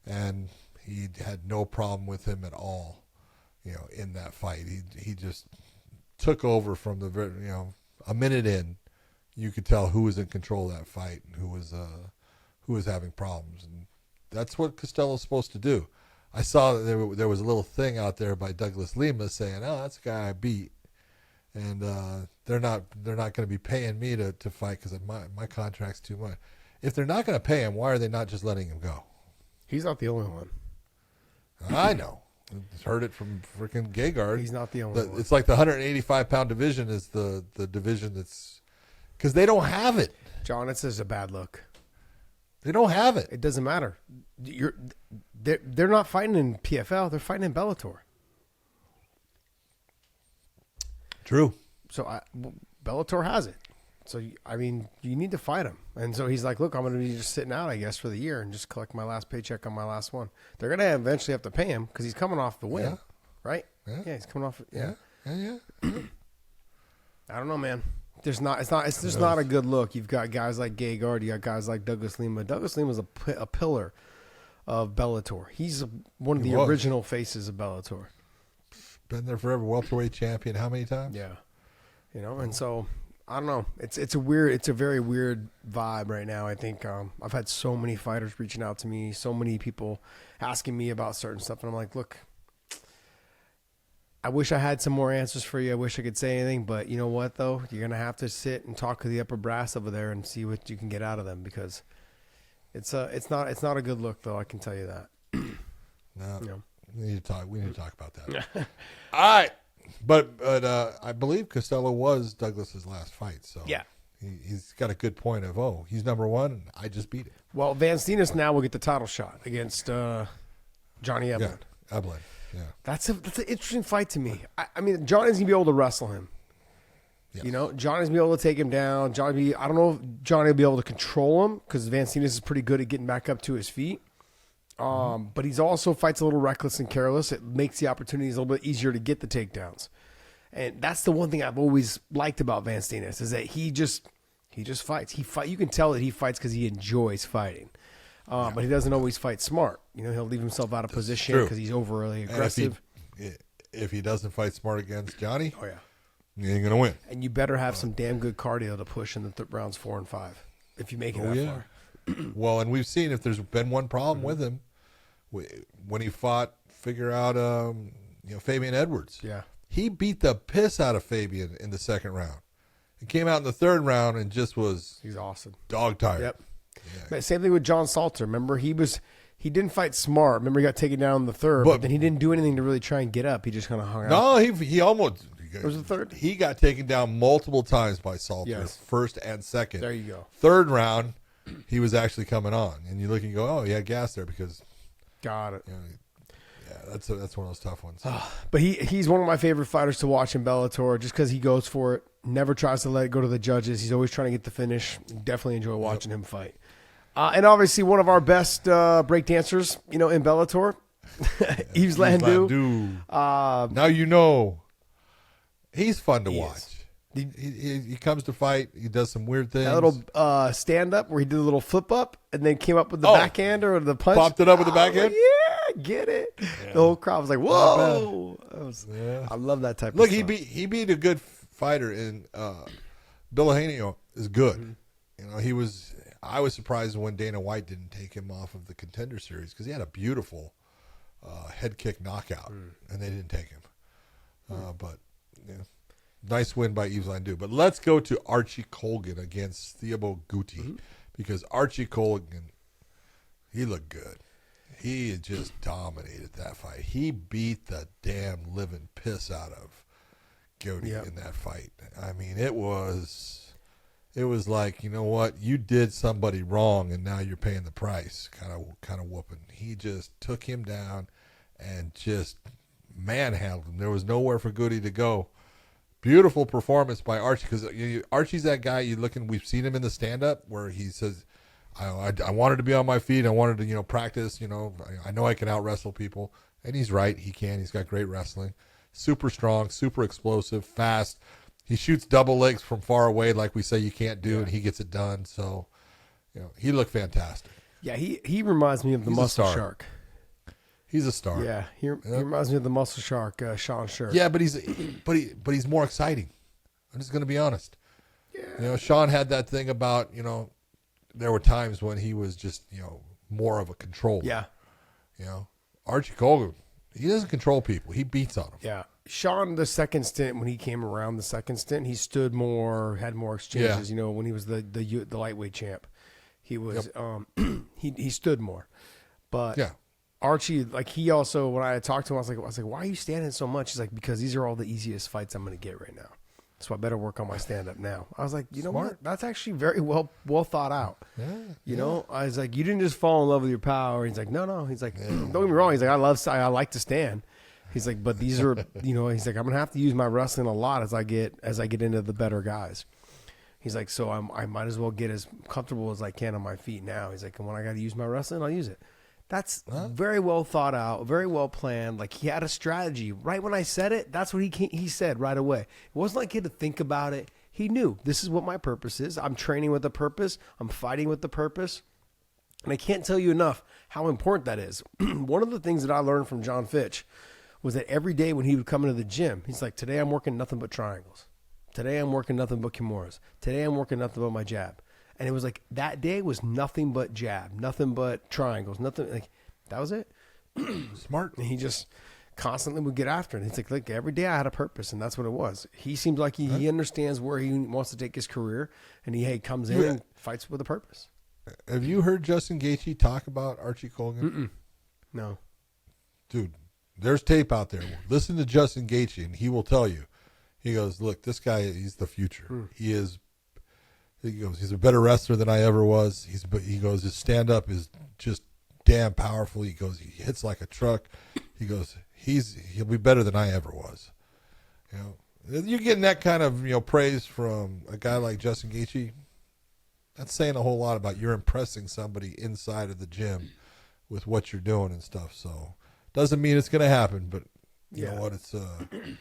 [SPEAKER 2] and he had no problem with him at all, in that fight. He just took over from the a minute in. You could tell who was in control of that fight and who was having problems, and that's what Costello's supposed to do. I saw that there was a little thing out there by Douglas Lima saying, "Oh, that's a guy I beat." And they're not going to be paying me to fight because my contract's too much. If they're not going to pay him, why are they not just letting him go?
[SPEAKER 3] He's not the only one.
[SPEAKER 2] I know. I've heard it from freaking Gegard.
[SPEAKER 3] He's not the only one.
[SPEAKER 2] It's like the 185-pound division is the division that's – because they don't have it.
[SPEAKER 3] John, it's just a bad look.
[SPEAKER 2] They don't have it.
[SPEAKER 3] It doesn't matter. They're not fighting in PFL. They're fighting in Bellator.
[SPEAKER 2] True.
[SPEAKER 3] So Bellator has it. So, you need to fight him. And so he's like, look, I'm going to be just sitting out, I guess, for the year and just collect my last paycheck on my last one. They're going to eventually have to pay him because he's coming off the win, right?
[SPEAKER 2] Yeah.
[SPEAKER 3] Yeah, he's coming off.
[SPEAKER 2] Yeah.
[SPEAKER 3] I don't know, man. It's just not a good look. You've got guys like Gegard. You got guys like Douglas Lima. Douglas Lima's a pillar of Bellator. He's one of the original faces of Bellator.
[SPEAKER 2] Been there forever, welterweight champion. How many times?
[SPEAKER 3] Yeah, and so I don't know. It's a very weird vibe right now. I think I've had so many fighters reaching out to me, so many people asking me about certain stuff, and I'm like, look, I wish I had some more answers for you. I wish I could say anything, but you know what though? You're gonna have to sit and talk to the upper brass over there and see what you can get out of them because it's not a good look though. I can tell you that.
[SPEAKER 2] No. We need to talk about that. All right. But I believe Costello was Douglas's last fight. So
[SPEAKER 3] yeah,
[SPEAKER 2] he's got a good point of, he's number one, and I just beat it.
[SPEAKER 3] Well, Van Steenis now will get the title shot against Johnny Eblen.
[SPEAKER 2] Yeah, Eblen. Yeah.
[SPEAKER 3] That's an interesting fight to me. I mean, Johnny's going to be able to wrestle him. Yes. Johnny's going to be able to take him down. I don't know if Johnny will be able to control him because Van Steenis is pretty good at getting back up to his feet. But he's also fights a little reckless and careless. It makes the opportunities a little bit easier to get the takedowns. And that's the one thing I've always liked about Van Steenis is that he just fights. You can tell that he fights because he enjoys fighting. But he doesn't always fight smart. He'll leave himself out of position because he's overly aggressive.
[SPEAKER 2] If he doesn't fight smart against Johnny, he ain't gonna win.
[SPEAKER 3] And you better have some damn good cardio to push in the rounds 4 and 5 if you make it that far.
[SPEAKER 2] Well, and we've seen if there's been one problem with him when he fought, Fabian Edwards.
[SPEAKER 3] Yeah,
[SPEAKER 2] he beat the piss out of Fabian in the second round. He came out in the third round and just was
[SPEAKER 3] he's awesome,
[SPEAKER 2] dog tired.
[SPEAKER 3] Yep.
[SPEAKER 2] Yeah.
[SPEAKER 3] Same thing with John Salter. Remember, he didn't fight smart. Remember, he got taken down in the third, but then he didn't do anything to really try and get up. He just kind of hung out.
[SPEAKER 2] No, he almost.
[SPEAKER 3] It was the third.
[SPEAKER 2] He got taken down multiple times by Salter, first and second.
[SPEAKER 3] There you go.
[SPEAKER 2] Third round, he was actually coming on, and you look and go, he had gas there because.
[SPEAKER 3] Got it.
[SPEAKER 2] That's one of those tough ones.
[SPEAKER 3] But he's one of my favorite fighters to watch in Bellator just because he goes for it, never tries to let it go to the judges. He's always trying to get the finish. Definitely enjoy watching him fight. And obviously one of our best breakdancers, in Bellator, Yves Landu.
[SPEAKER 2] Now he's fun to watch. He comes to fight. He does some weird things.
[SPEAKER 3] That little stand-up where he did a little flip-up and then came up with the backhand or the punch.
[SPEAKER 2] Popped it up with the backhand?
[SPEAKER 3] Yeah, get it. Yeah. The whole crowd was like, whoa. I love that type of stuff.
[SPEAKER 2] Look, he beat a good fighter in Bilharinho is good. I was surprised when Dana White didn't take him off of the Contender Series because he had a beautiful head kick knockout, and they didn't take him. But nice win by Yves Landu. But let's go to Archie Colgan against Thibaut Gouti, because Archie Colgan, he looked good. He just dominated that fight. He beat the damn living piss out of Gouti in that fight. I mean, it was like, you know what, you did somebody wrong and now you're paying the price kind of whooping. He just took him down and just manhandled him. There was nowhere for Gouti to go. Beautiful performance by Archie, because Archie's that guy we've seen him in the stand-up where he says, I wanted to be on my feet. I wanted to, practice. I know I can out-wrestle people. And he's right. He can. He's got great wrestling. Super strong, super explosive, fast. He shoots double legs from far away like we say you can't do, and he gets it done. So, he looked fantastic.
[SPEAKER 3] Yeah, he reminds me of the Muscle Shark.
[SPEAKER 2] He's a star.
[SPEAKER 3] Yeah, he reminds me of the Muscle Shark, Sean Scherr.
[SPEAKER 2] Yeah, but he's more exciting. I'm just going to be honest. Yeah. Sean had that thing about, there were times when he was just, more of a controller.
[SPEAKER 3] Yeah.
[SPEAKER 2] Archie Colgan, he doesn't control people. He beats on them.
[SPEAKER 3] Yeah. Sean, the second stint, when he came around the second stint, he stood more, had more exchanges. When he was the lightweight champ, he was he stood more. But Archie, like, he also, when I talked to him, I was like, why are you standing so much? He's like, because these are all the easiest fights I'm going to get right now. So I better work on my stand-up now. I was like, you know what? That's actually very well thought out. Yeah, I was like, you didn't just fall in love with your power. He's like, no. He's like, don't get me wrong. He's like, I like to stand. He's like, but these are, he's like, I'm gonna have to use my wrestling a lot as I get into the better guys. He's like, so I might as well get as comfortable as I can on my feet now. He's like, and when I got to use my wrestling, I'll use it. That's very well thought out, very well planned. Like, he had a strategy. Right when I said it, that's what he said right away. It wasn't like he had to think about it. He knew, this is what my purpose is. I'm training with a purpose. I'm fighting with the purpose. And I can't tell you enough how important that is. One of the things that I learned from John Fitch was that every day when he would come into the gym, he's like, today I'm working nothing but triangles. Today I'm working nothing but kimuras. Today I'm working nothing but my jab. And it was like, that day was nothing but jab, nothing but triangles, nothing, like, that was it.
[SPEAKER 2] Smart.
[SPEAKER 3] And he just constantly would get after it. And it's like every day I had a purpose, and that's what it was. He seems like he understands where he wants to take his career, and he comes in and fights with a purpose.
[SPEAKER 2] Have you heard Justin Gaethje talk about Archie Colgan?
[SPEAKER 3] No.
[SPEAKER 2] Dude, there's tape out there. Listen to Justin Gaethje, and he will tell you. He goes, look, this guy, he's the future. He goes, he's a better wrestler than I ever was. He goes, his stand-up is just damn powerful. He goes, he hits like a truck. He goes, he'll be better than I ever was. You're getting that kind of praise from a guy like Justin Gaethje. That's saying a whole lot about you're impressing somebody inside of the gym with what you're doing and stuff. So doesn't mean it's going to happen, but you know what? It's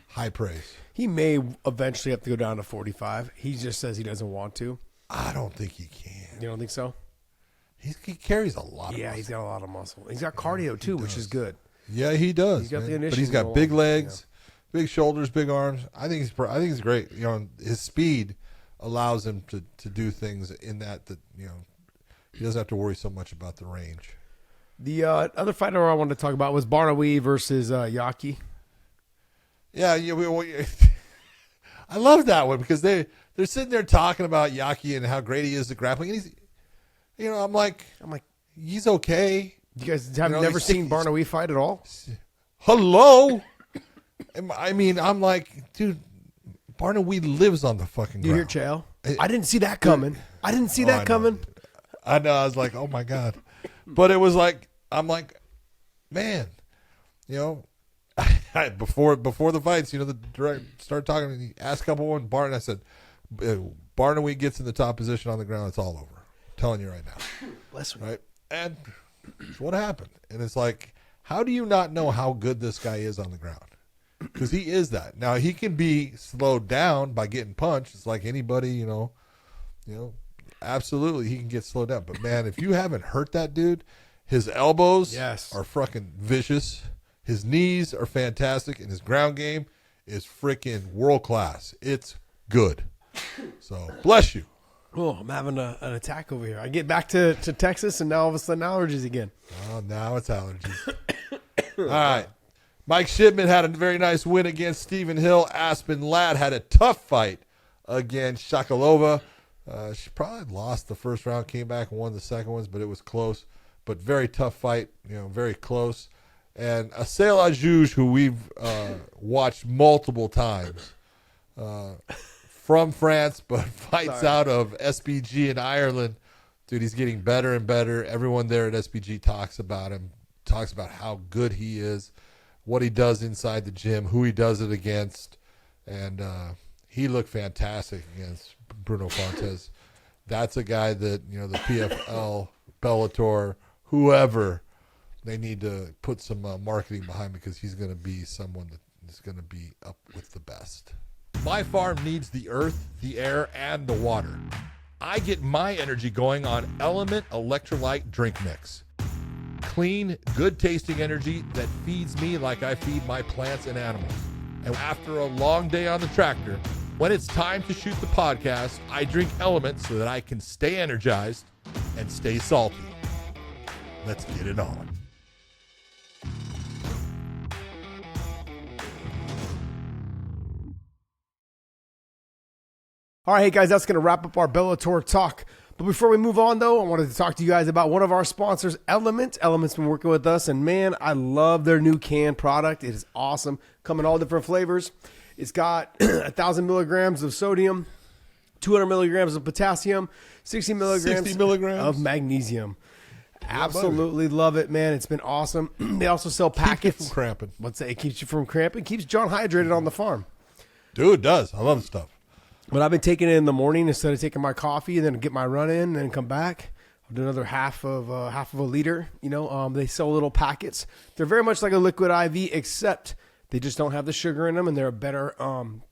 [SPEAKER 2] high praise.
[SPEAKER 3] He may eventually have to go down to 45. He just says he doesn't want to.
[SPEAKER 2] I don't think he can.
[SPEAKER 3] You don't think so?
[SPEAKER 2] He carries a lot of muscle.
[SPEAKER 3] Yeah, he's got a lot of muscle. He's got cardio too, which is good.
[SPEAKER 2] Yeah, he does.
[SPEAKER 3] He's got the
[SPEAKER 2] but he's got big legs, big shoulders, big arms. I think he's great. His speed allows him to do things in that he doesn't have to worry so much about the range.
[SPEAKER 3] The other fighter I wanted to talk about was Barnaoui versus Yachi.
[SPEAKER 2] Yeah, I love that one because they're sitting there talking about Yachi and how great he is at grappling, and he's, I'm like, he's okay.
[SPEAKER 3] You guys have never seen Barnaoui fight at all?
[SPEAKER 2] Hello. I mean, I'm like, dude, Barnaoui lives on the fucking ground.
[SPEAKER 3] You hear Chael? I didn't see that coming. I didn't see that coming.
[SPEAKER 2] I know. I was like, oh my God. But it was like, I'm like, man, before the fights, the director started talking. He asked a couple one, I said, Barnaoui gets in the top position on the ground, it's all over. I'm telling you right now.
[SPEAKER 3] Bless me.
[SPEAKER 2] Right? And what happened? And it's like, how do you not know how good this guy is on the ground? Because he is that. Now, he can be slowed down by getting punched. It's like anybody, absolutely he can get slowed down. But, man, if you haven't hurt that dude, his elbows are fucking vicious. His knees are fantastic, and his ground game is freaking world class. It's good. So, bless you.
[SPEAKER 3] Oh, I'm having an attack over here. I get back to Texas, and now all of a sudden allergies again.
[SPEAKER 2] Oh, now it's allergies. All right. Mike Shipman had a very nice win against Stephen Hill. Aspen Ladd had a tough fight against Shakalova. She probably lost the first round, came back and won the second ones, but it was close. But very tough fight, very close. And Assail Ajouj, who we've watched multiple times from France, but fights out of SBG in Ireland. Dude, he's getting better and better. Everyone there at SBG talks about him, talks about how good he is, what he does inside the gym, who he does it against. And he looked fantastic against Bruno Fontes. That's a guy that, the PFL, Bellator, whoever, they need to put some marketing behind because he's going to be someone that is going to be up with the best. My farm needs the earth, the air, and the water. I get my energy going on Element Electrolyte Drink Mix. Clean, good-tasting energy that feeds me like I feed my plants and animals. And after a long day on the tractor, when it's time to shoot the podcast, I drink Element so that I can stay energized and stay salty. Let's get it on.
[SPEAKER 3] All right, hey guys, that's going to wrap up our Bellator talk. But before we move on, though, I wanted to talk to you guys about one of our sponsors, Element. Element's been working with us, and man, I love their new canned product. It is awesome. Come in all different flavors. It's got 1,000 milligrams of sodium, 200 milligrams of potassium, 60 milligrams of magnesium. Absolutely love it, man. It's been awesome. They also sell packets.
[SPEAKER 2] Keeps you from cramping.
[SPEAKER 3] What's that? It keeps you from cramping. Keeps John hydrated on the farm.
[SPEAKER 2] Dude, it does. I love the stuff.
[SPEAKER 3] But I've been taking it in the morning instead of taking my coffee and then get my run in and then come back. I'll do another half of a liter. They sell little packets. They're very much like a liquid IV, except they just don't have the sugar in them, and they're better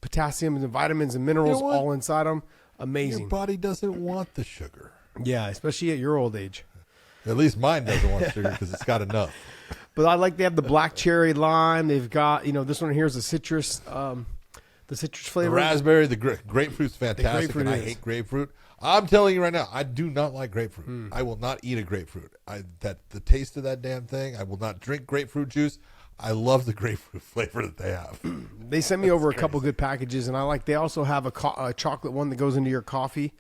[SPEAKER 3] potassium and vitamins and minerals all inside them. Amazing.
[SPEAKER 2] Your body doesn't want the sugar.
[SPEAKER 3] Yeah, especially at your old age.
[SPEAKER 2] At least mine doesn't want sugar because it's got enough.
[SPEAKER 3] But they have the black cherry lime. They've got, this one here is the citrus flavor.
[SPEAKER 2] The raspberry, the grapefruit's fantastic, and I hate grapefruit. I'm telling you right now, I do not like grapefruit. I will not eat a grapefruit. The taste of that damn thing, I will not drink grapefruit juice. I love the grapefruit flavor that they have.
[SPEAKER 3] They sent me over a couple good packages, and they also have a chocolate one that goes into your coffee.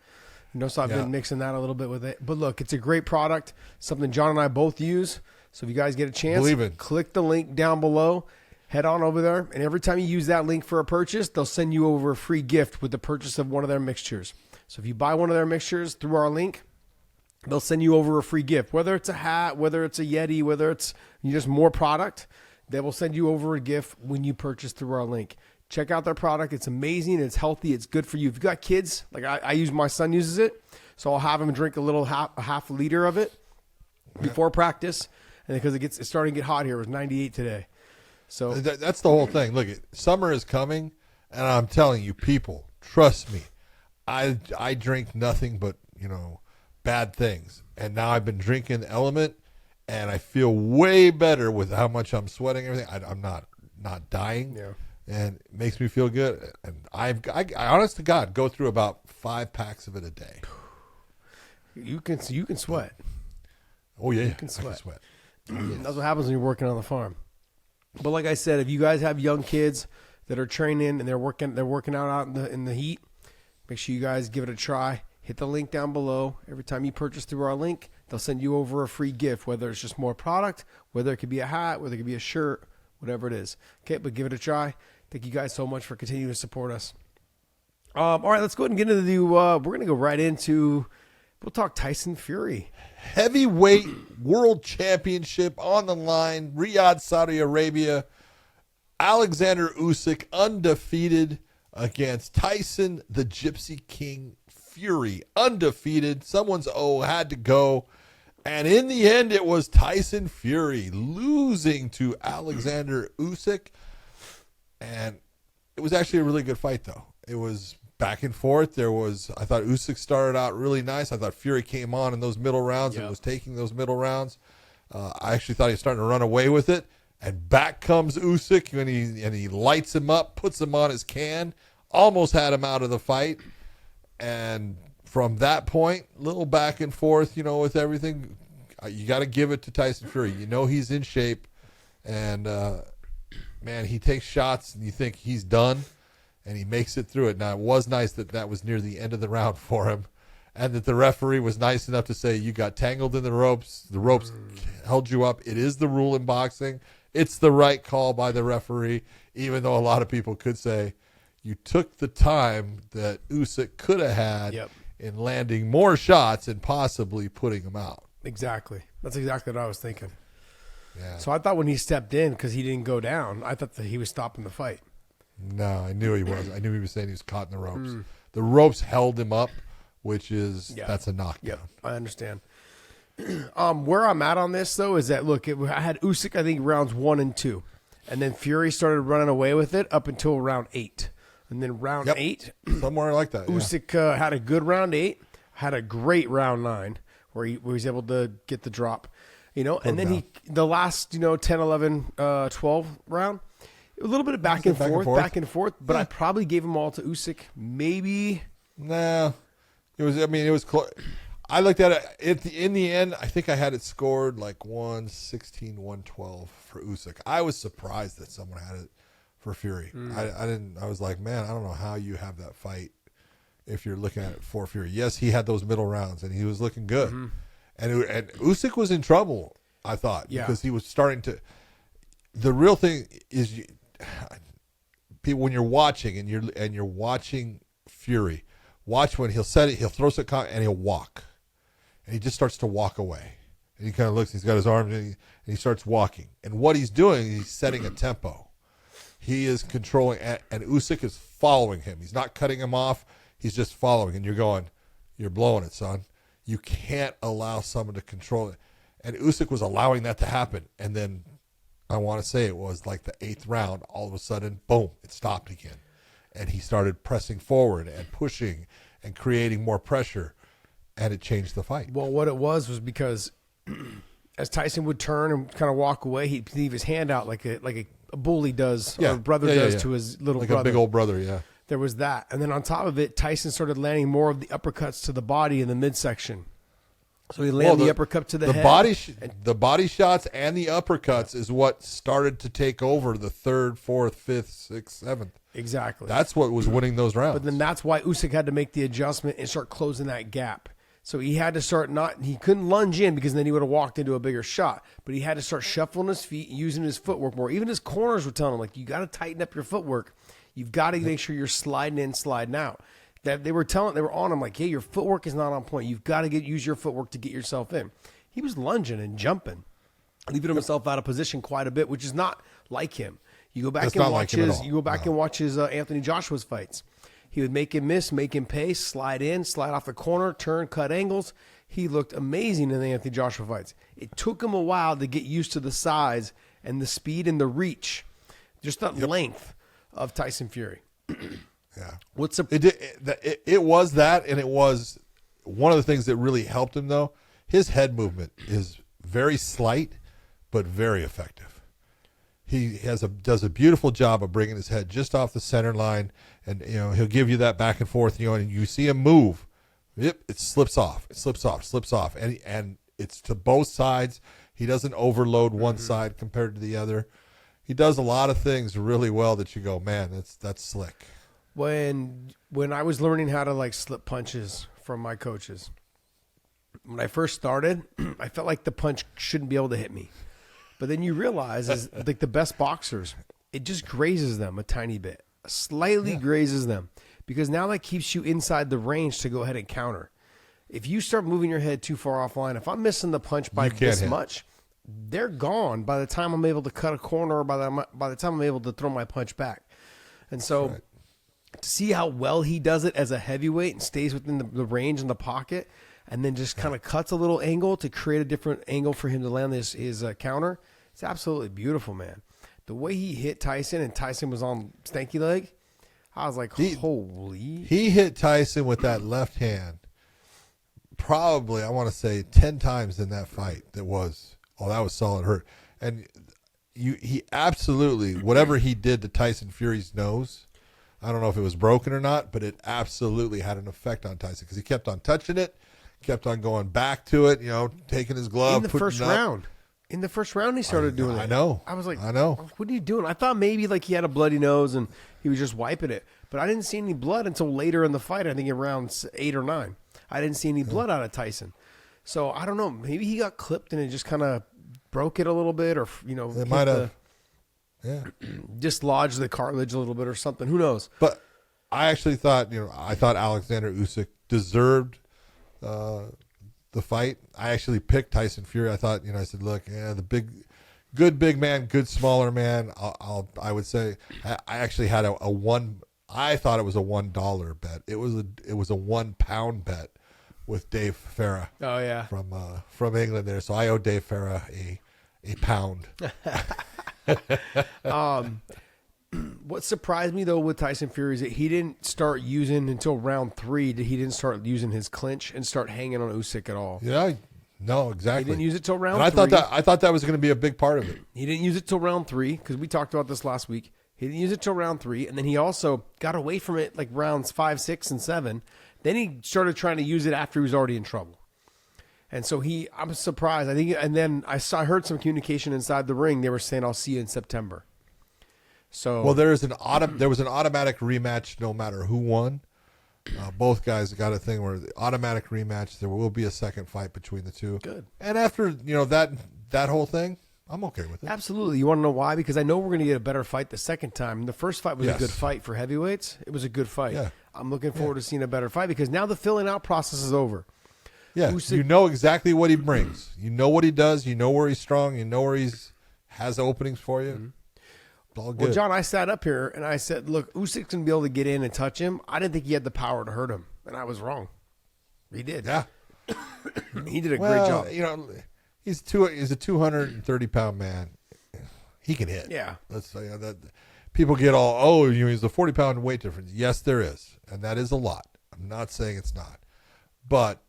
[SPEAKER 3] So I've been mixing that a little bit with it. But look, it's a great product, something John and I both use. So if you guys get a chance, click the link down below. Head on over there, and every time you use that link for a purchase, they'll send you over a free gift with the purchase of one of their mixtures. So if you buy one of their mixtures through our link, they'll send you over a free gift. Whether it's a hat, whether it's a Yeti, whether it's just more product, they will send you over a gift when you purchase through our link. Check out their product. It's amazing. It's healthy. It's good for you. If you've got kids, like my son uses it, so I'll have him drink a half liter of it before practice, and because it's starting to get hot here. It was 98 today. So
[SPEAKER 2] that's the whole thing. Look, summer is coming, and I'm telling you, people, trust me. I drink nothing but bad things, and now I've been drinking Element, and I feel way better with how much I'm sweating. Everything. I'm not dying, and it makes me feel good. And I honest to God, go through about 5 packs of it a day.
[SPEAKER 3] You can sweat.
[SPEAKER 2] Oh yeah,
[SPEAKER 3] you can sweat. That's what happens when you're working on the farm. But like I said, if you guys have young kids that are training and they're working out in the heat, make sure you guys give it a try. Hit the link down below. Every time you purchase through our link, they'll send you over a free gift, whether it's just more product, whether it could be a hat, whether it could be a shirt, whatever it is. Okay, but give it a try. Thank you guys so much for continuing to support us. All right, let's go ahead and get into the we're going to go right into, we'll talk Tyson Fury.
[SPEAKER 2] Heavyweight World Championship on the line, Riyadh, Saudi Arabia. Alexander Usyk undefeated against Tyson the Gypsy King Fury. Undefeated. Someone's had to go. And in the end, it was Tyson Fury losing to Alexander Usyk. And it was actually a really good fight, though. It was back and forth. I thought Usyk started out really nice. I thought Fury came on in those middle rounds and was taking those middle rounds. I actually thought he was starting to run away with it. And back comes Usyk, and he lights him up, puts him on his can, almost had him out of the fight. And from that point, little back and forth, with everything. You got to give it to Tyson Fury. He's in shape. And man, he takes shots and you think he's done, and he makes it through it. Now, it was nice that was near the end of the round for him, and that the referee was nice enough to say, you got tangled in the ropes. The ropes held you up. It is the rule in boxing. It's the right call by the referee, even though a lot of people could say you took the time that Usyk could have had in landing more shots and possibly putting him out.
[SPEAKER 3] Exactly. That's exactly what I was thinking.
[SPEAKER 2] Yeah.
[SPEAKER 3] So I thought when he stepped in, because he didn't go down, I thought that he was stopping the fight.
[SPEAKER 2] No, I knew he was. I knew he was saying he was caught in the ropes. The ropes held him up, which is that's a knockdown.
[SPEAKER 3] Yep, I understand. Where I'm at on this, though, is that, look, I had Usyk, I think, rounds 1 and 2. And then Fury started running away with it up until round 8. And then round 8.
[SPEAKER 2] Somewhere like that.
[SPEAKER 3] Usyk had a good round 8, had a great round 9, where he was able to get the drop. And then the last, 10, 11, 12 round, a little bit of back and forth, but I probably gave them all to Usyk. Maybe.
[SPEAKER 2] Nah. It was close. I looked at it in the end. I think I had it scored like 116, 112 for Usyk. I was surprised that someone had it for Fury. I didn't. I was like, man, I don't know how you have that fight if you're looking at it for Fury. Yes, he had those middle rounds and he was looking good. And Usyk was in trouble, I thought, because he was starting to. The real thing is, people, when you're watching and you're watching Fury, watch when he'll set it, he'll throw some and he'll walk, and he just starts to walk away, and he kind of looks. He's got his arms and he starts walking, and what he's doing, he's setting a tempo. He is controlling, and Usyk is following him. He's not cutting him off. He's just following, and you're going, you're blowing it, son. You can't allow someone to control it. And Usyk was allowing that to happen. And then I want to say it was like the 8th round, all of a sudden, boom, it stopped again. And he started pressing forward and pushing and creating more pressure. And it changed the fight.
[SPEAKER 3] Well, what it was because as Tyson would turn and kind of walk away, he'd leave his hand out like a bully does, or a brother does to his little brother.
[SPEAKER 2] Like a big old brother, yeah.
[SPEAKER 3] There was that. And then on top of it, Tyson started landing more of the uppercuts to the body in the midsection. So he landed the uppercut to the head.
[SPEAKER 2] The body shots and the uppercuts is what started to take over the 3rd, 4th, 5th, 6th, 7th.
[SPEAKER 3] Exactly.
[SPEAKER 2] That's what was winning those rounds.
[SPEAKER 3] But then that's why Usyk had to make the adjustment and start closing that gap. So he had to start he couldn't lunge in because then he would have walked into a bigger shot. But he had to start shuffling his feet, using his footwork more. Even his corners were telling him, like, you got to tighten up your footwork. You've got to make sure you're sliding in, sliding out. That they were on him like, hey, your footwork is not on point. You've got to use your footwork to get yourself in. He was lunging and jumping, leaving himself out of position quite a bit, which is not like him. You go back and watch his Anthony Joshua's fights. He would make him miss, make him pay, slide in, slide off the corner, turn, cut angles. He looked amazing in the Anthony Joshua fights. It took him a while to get used to the size and the speed and the reach, just that length of Tyson Fury.
[SPEAKER 2] Yeah. It was that, and it was one of the things that really helped him, though. His head movement is very slight, but very effective. He does a beautiful job of bringing his head just off the center line, and he'll give you that back and forth. And you see him move, it slips off, and it's to both sides. He doesn't overload one side compared to the other. He does a lot of things really well that you go, man, that's slick.
[SPEAKER 3] When I was learning how to slip punches from my coaches, when I first started, I felt like the punch shouldn't be able to hit me. But then you realize, like the best boxers, it just grazes them a tiny bit, slightly grazes them, because now that keeps you inside the range to go ahead and counter. If you start moving your head too far offline, if I'm missing the punch by this much, they're gone by the time I'm able to cut a corner, or by the time I'm able to throw my punch back. And so to see how well he does it as a heavyweight and stays within the range in the pocket, and then just kind of cuts a little angle to create a different angle for him to land his counter, it's absolutely beautiful, man. The way he hit Tyson, and Tyson was on stanky leg, I was like, holy.
[SPEAKER 2] He hit Tyson with that left hand probably, I want to say, 10 times in that fight. That was solid hurt. And he absolutely, whatever he did to Tyson Fury's nose, I don't know if it was broken or not, but it absolutely had an effect on Tyson because he kept on touching it, kept on going back to it, taking his glove.
[SPEAKER 3] In the first round. In the first round, he started doing it.
[SPEAKER 2] I know.
[SPEAKER 3] I was like,
[SPEAKER 2] I know.
[SPEAKER 3] What are you doing? I thought maybe like he had a bloody nose and he was just wiping it. But I didn't see any blood until later in the fight. I think in rounds 8 or 9. I didn't see any blood out of Tyson. So I don't know. Maybe he got clipped and it just kind of broke it a little bit, or
[SPEAKER 2] it might have.
[SPEAKER 3] Dislodged the cartilage a little bit or something. Who knows?
[SPEAKER 2] But I actually thought, I thought Alexander Usyk deserved the fight. I actually picked Tyson Fury. I thought, I said, look, the good big man, good smaller man. I would say I actually had a one. I thought it was a $1 bet. It was a £1 bet with Dave Farah.
[SPEAKER 3] Oh yeah,
[SPEAKER 2] from England there. So I owe Dave Farah a pound.
[SPEAKER 3] What surprised me though with Tyson Fury is that he didn't start using until round 3. He didn't start using his clinch and start hanging on Usyk at all.
[SPEAKER 2] Yeah, no, exactly.
[SPEAKER 3] He didn't use it till round 3.
[SPEAKER 2] I thought that was going to be a big part of it.
[SPEAKER 3] He didn't use it till round 3 because we talked about this last week. He didn't use it till round 3, and then he also got away from it like rounds 5, 6, and 7. Then he started trying to use it after he was already in trouble. And so I'm surprised. I think, and then I heard some communication inside the ring. They were saying, "I'll see you in September." So
[SPEAKER 2] there was an automatic rematch no matter who won. Both guys got a thing where the automatic rematch. There will be a second fight between the two.
[SPEAKER 3] Good.
[SPEAKER 2] And after that whole thing, I'm okay with it.
[SPEAKER 3] Absolutely. You want to know why? Because I know we're going to get a better fight the second time. The first fight was a good fight for heavyweights. It was a good fight. Yeah. I'm looking forward to seeing a better fight because now the filling out process is over.
[SPEAKER 2] Yeah, Usyk, you know exactly what he brings. You know what he does. You know where he's strong. You know where has openings for you. Mm-hmm. All good.
[SPEAKER 3] Well, John, I sat up here and I said, look, Usyk's going to be able to get in and touch him. I didn't think he had the power to hurt him, and I was wrong. He did.
[SPEAKER 2] Yeah.
[SPEAKER 3] He did a great job.
[SPEAKER 2] He's a 230-pound man. He can hit.
[SPEAKER 3] Yeah.
[SPEAKER 2] Let's say that. People get all, he's a 40-pound weight difference. Yes, there is, and that is a lot. I'm not saying it's not, but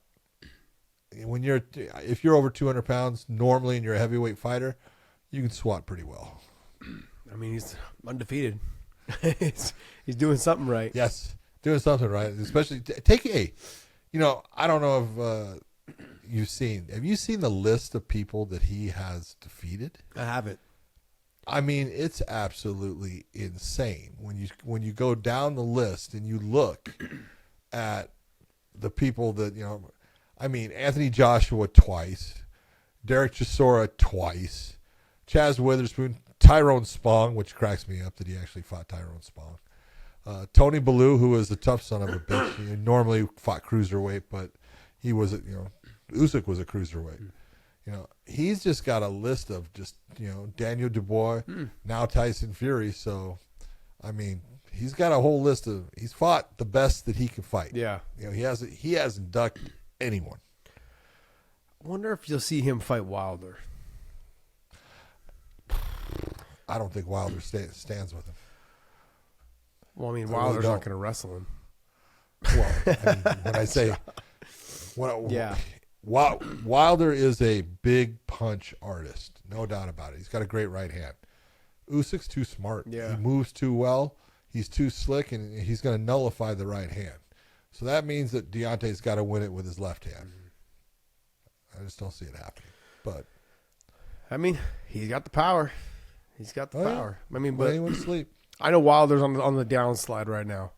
[SPEAKER 2] if you're over 200 pounds normally and you're a heavyweight fighter, you can swat pretty well.
[SPEAKER 3] I mean, he's undefeated. he's doing something right.
[SPEAKER 2] Yes, doing something right. Especially I don't know if have you seen the list of people that he has defeated?
[SPEAKER 3] I haven't.
[SPEAKER 2] I mean, it's absolutely insane when you go down the list and you look at the people that I mean, Anthony Joshua twice, Derek Chisora twice, Chaz Witherspoon, Tyrone Spong, which cracks me up that he actually fought Tyrone Spong, Tony Bellew, who was a tough son of a bitch. He normally fought cruiserweight, but he was Usyk was a cruiserweight. He's just got a list of just Daniel Dubois, now Tyson Fury. So, I mean, he's got a whole list of he's fought the best that he can fight.
[SPEAKER 3] Yeah,
[SPEAKER 2] he hasn't ducked anyone.
[SPEAKER 3] I wonder if you'll see him fight Wilder.
[SPEAKER 2] I don't think Wilder stands with him.
[SPEAKER 3] Well, I mean, Wilder's not going to wrestle him.
[SPEAKER 2] Well, when I say, Wilder is a big punch artist, no doubt about it. He's got a great right hand. Usyk's too smart.
[SPEAKER 3] Yeah.
[SPEAKER 2] He moves too well. He's too slick, and he's going to nullify the right hand. So that means that Deontay's got to win it with his left hand. I just don't see it happening. But
[SPEAKER 3] I mean, he's got the power. He's got the power.
[SPEAKER 2] Yeah.
[SPEAKER 3] I mean,
[SPEAKER 2] but anyone sleep.
[SPEAKER 3] I know Wilder's on the downslide right now.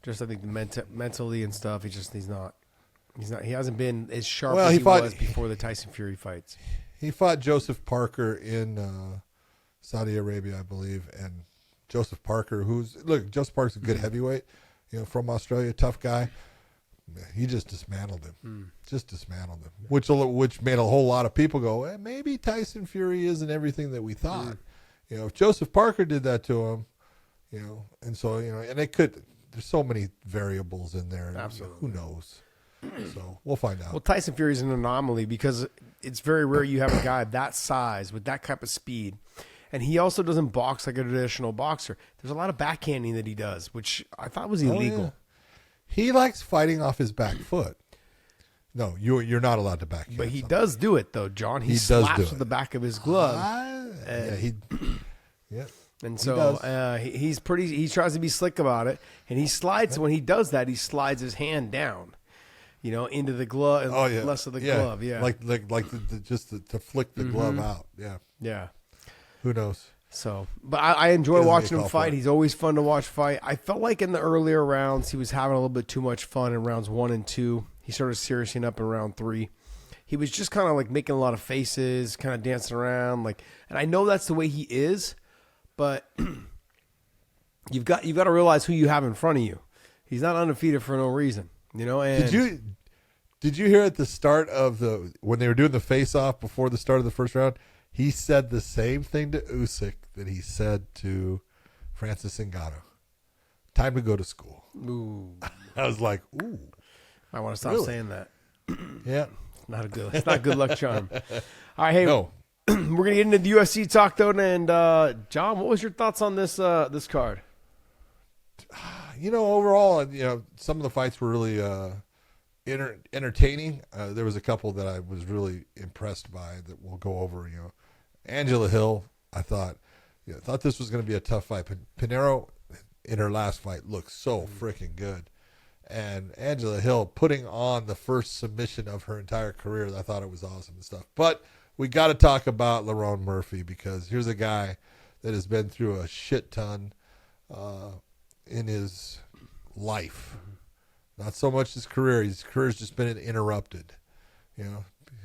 [SPEAKER 3] Just I think mentally and stuff. He's not. He hasn't been as sharp as he was before the Tyson Fury fights.
[SPEAKER 2] He fought Joseph Parker in Saudi Arabia, I believe, and Joseph Parker, Joseph Parker's a good heavyweight, from Australia, tough guy. He just dismantled him. Which made a whole lot of people go, maybe Tyson Fury isn't everything that we thought. If Joseph Parker did that to him, and so, and it could, there's so many variables in there.
[SPEAKER 3] Absolutely.
[SPEAKER 2] Who knows? So we'll find out.
[SPEAKER 3] Well, Tyson Fury is an anomaly because it's very rare you have a guy that size with that type of speed. And he also doesn't box like a traditional boxer. There's a lot of backhanding that he does, which I thought was illegal.
[SPEAKER 2] Yeah. He likes fighting off his back foot. No, you're not allowed to backhand.
[SPEAKER 3] But he does do it, though, John. He slaps with the back of his glove. And so he tries to be slick about it. And he slides, when he does that, he slides his hand down. into the glove, less of the glove. Yeah,
[SPEAKER 2] like just to flick the glove out. Yeah,
[SPEAKER 3] yeah.
[SPEAKER 2] Who knows?
[SPEAKER 3] So, but I enjoy watching him fight. He's always fun to watch fight. I felt like in the earlier rounds, he was having a little bit too much fun in rounds 1 and 2. He started seriousing up in round 3. He was just kind of like making a lot of faces, kind of dancing around. And I know that's the way he is, but you've got to realize who you have in front of you. He's not undefeated for no reason, And
[SPEAKER 2] did you hear at the start of when they were doing the face-off before the start of the first round? He said the same thing to Usyk that he said to Francis Ngannou. Time to go to school.
[SPEAKER 3] Ooh.
[SPEAKER 2] I was like, ooh.
[SPEAKER 3] I want to stop saying that.
[SPEAKER 2] Yeah.
[SPEAKER 3] It's not a good luck charm. All right, hey, we're going to get into the UFC talk, though. And, John, what was your thoughts on this card?
[SPEAKER 2] Overall, some of the fights were really entertaining. There was a couple that I was really impressed by that we'll go over. Angela Hill, I thought this was going to be a tough fight. Pinheiro in her last fight looked so freaking good, and Angela Hill putting on the first submission of her entire career, I thought it was awesome and stuff. But we got to talk about Lerone Murphy, because here's a guy that has been through a shit ton in his life. Not so much his career. His career's just been interrupted. He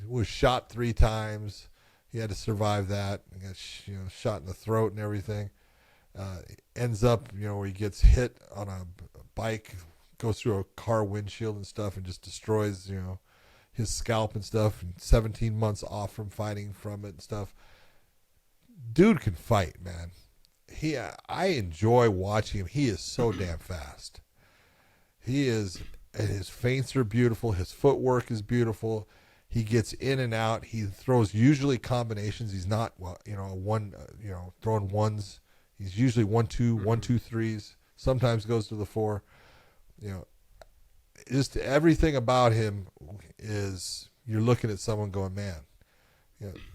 [SPEAKER 2] was shot 3 times. He had to survive that. He got shot in the throat and everything. Ends up, where he gets hit on a bike, goes through a car windshield and stuff, and just destroys, his scalp and stuff. And 17 months off from fighting from it and stuff. Dude can fight, man. I enjoy watching him. He is so damn fast. He is, and his feints are beautiful. His footwork is beautiful. He gets in and out. He throws usually combinations. He's not, throwing ones. He's usually 1-2, 1-2-3s. Sometimes goes to the 4. Just everything about him is, you're looking at someone going, man,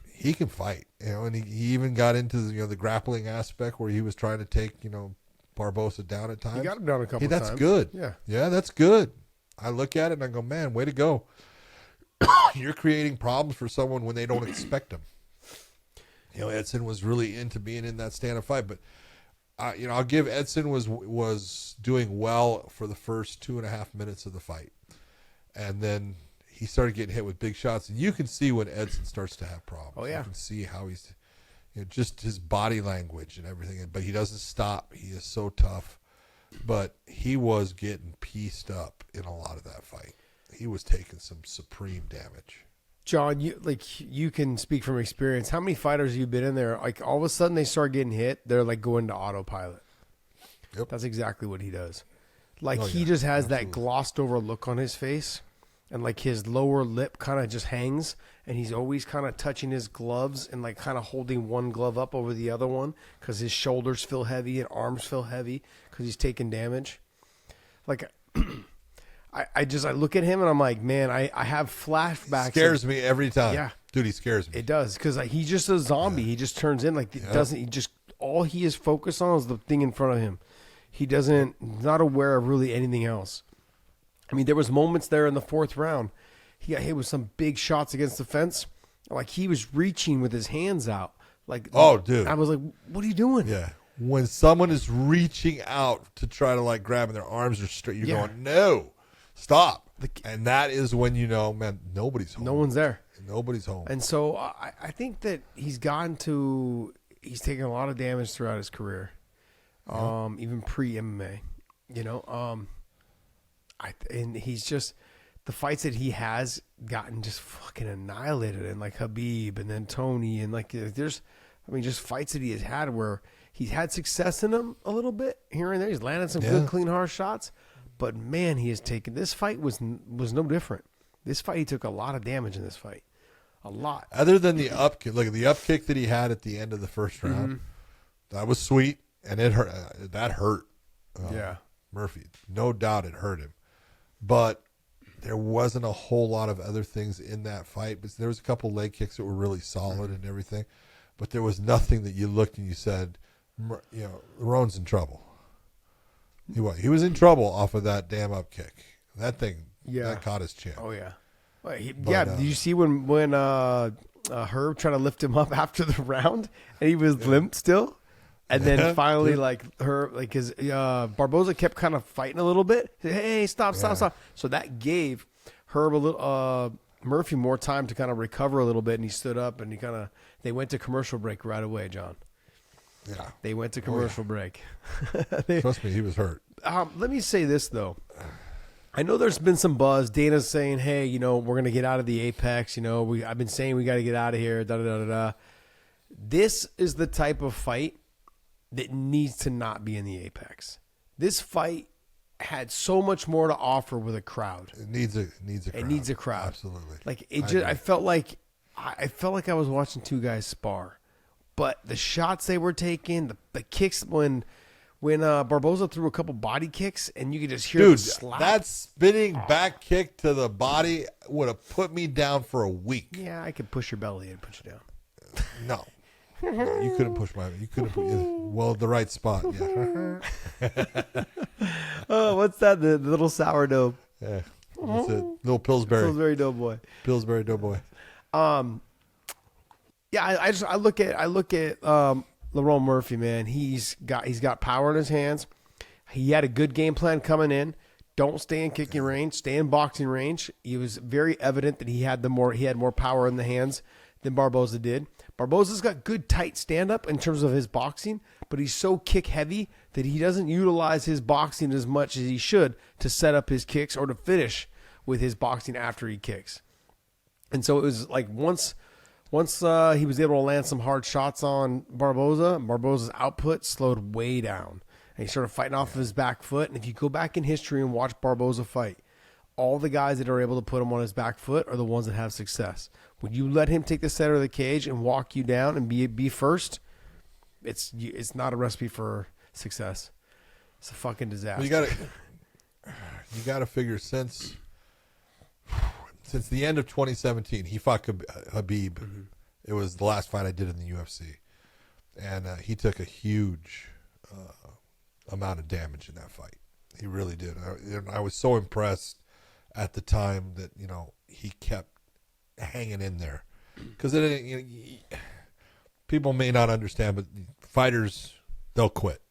[SPEAKER 2] he can fight. And he even got into the grappling aspect where he was trying to take, Barboza down at times.
[SPEAKER 3] He got him down a couple times.
[SPEAKER 2] That's good. Yeah, that's good. I look at it and I go, man, way to go. You're creating problems for someone when they don't expect them. Edson was really into being in that stand-up fight, but I'll give Edson was doing well for the first 2.5 minutes of the fight, and then he started getting hit with big shots, and you can see when Edson starts to have problems.
[SPEAKER 3] Oh yeah,
[SPEAKER 2] you can see how he's, just his body language and everything, but he doesn't stop. He is so tough, but he was getting pieced up in a lot of that fight. He was taking some supreme damage.
[SPEAKER 3] John, you can speak from experience. How many fighters have you been in there? Like, all of a sudden they start getting hit, they're like going to autopilot.
[SPEAKER 2] Yep.
[SPEAKER 3] That's exactly what he does. He just has that glossed over look on his face, and like his lower lip kind of just hangs, and he's always kind of touching his gloves and like kind of holding one glove up over the other one because his shoulders feel heavy and arms feel heavy because he's taking damage. I look at him and I'm like, man, I have flashbacks.
[SPEAKER 2] He scares me every time.
[SPEAKER 3] Yeah.
[SPEAKER 2] Dude, he scares me.
[SPEAKER 3] It does, because he's just a zombie. He just turns in all he is focused on is the thing in front of him. He not aware of really anything else. I mean, there was moments there in the 4th round. He got hit with some big shots against the fence. Like, he was reaching with his hands out. Like,
[SPEAKER 2] oh, dude.
[SPEAKER 3] I was like, what are you doing?
[SPEAKER 2] Yeah. When someone is reaching out to try to grab and their arms are straight, you're going, no. Stop. And that is when man, nobody's home.
[SPEAKER 3] No one's there.
[SPEAKER 2] Nobody's home.
[SPEAKER 3] And so I think that he's taken a lot of damage throughout his career, even pre-MMA, and he's just, the fights that he has gotten just fucking annihilated, and like Khabib and then Tony, and just fights that he has had where he's had success in them a little bit here and there. He's landed some good, clean, hard shots. But man, he has taken, this fight was no different. This fight, he took a lot of damage in this fight, a lot.
[SPEAKER 2] Other than the up kick, the up kick that he had at the end of the first round, that was sweet, and it hurt. That hurt. Murphy, no doubt, it hurt him. But there wasn't a whole lot of other things in that fight. But there was a couple leg kicks that were really solid and everything. But there was nothing that you looked and you said, Lerone's in trouble. He was in trouble off of that damn up kick. That thing that caught his chin.
[SPEAKER 3] Oh yeah. Did you see when Herb tried to lift him up after the round and he was limp still? And then finally, his Barboza kept kind of fighting a little bit. He said, hey, stop. So that gave Herb a little Murphy more time to kind of recover a little bit, and he stood up and they went to commercial break right away, John.
[SPEAKER 2] Yeah,
[SPEAKER 3] they went to commercial break.
[SPEAKER 2] Trust me, he was hurt.
[SPEAKER 3] Let me say this though. I know there's been some buzz. Dana's saying, hey, we're going to get out of the Apex. I've been saying we got to get out of here. This is the type of fight that needs to not be in the Apex. This fight had so much more to offer with a crowd.
[SPEAKER 2] It needs a crowd.
[SPEAKER 3] It needs a crowd.
[SPEAKER 2] Absolutely.
[SPEAKER 3] Like I felt like I was watching two guys spar. But the shots they were taking, the kicks when Barboza threw a couple body kicks and you could just hear the slap.
[SPEAKER 2] That spinning back kick to the body would have put me down for a week.
[SPEAKER 3] Yeah, I could push your belly and put you down.
[SPEAKER 2] No. No, you couldn't push my. You couldn't put. Well, the right spot. Yeah.
[SPEAKER 3] Oh, what's that? The little sourdough.
[SPEAKER 2] Yeah. That's it. Little Pillsbury
[SPEAKER 3] Doughboy.
[SPEAKER 2] Pillsbury Doughboy.
[SPEAKER 3] Yeah. I look at Lerone Murphy, man. He's got power in his hands. He had a good game plan coming in. Don't stay in kicking range. Stay in boxing range. It was very evident that he had more power in the hands than Barboza did. Barboza's got good tight stand-up in terms of his boxing, but he's so kick-heavy that he doesn't utilize his boxing as much as he should to set up his kicks or to finish with his boxing after he kicks. And so it was like once he was able to land some hard shots on Barboza's output slowed way down. And he started fighting off of his back foot. And if you go back in history and watch Barboza fight, all the guys that are able to put him on his back foot are the ones that have success. When you let him take the center of the cage and walk you down and be first, it's not a recipe for success. It's a fucking disaster.
[SPEAKER 2] Well, you got to figure since the end of 2017, he fought Habib. Mm-hmm. It was the last fight I did in the UFC, and he took a huge amount of damage in that fight. He really did. I was so impressed at the time that he kept hanging in there, because people may not understand, but fighters, they'll quit,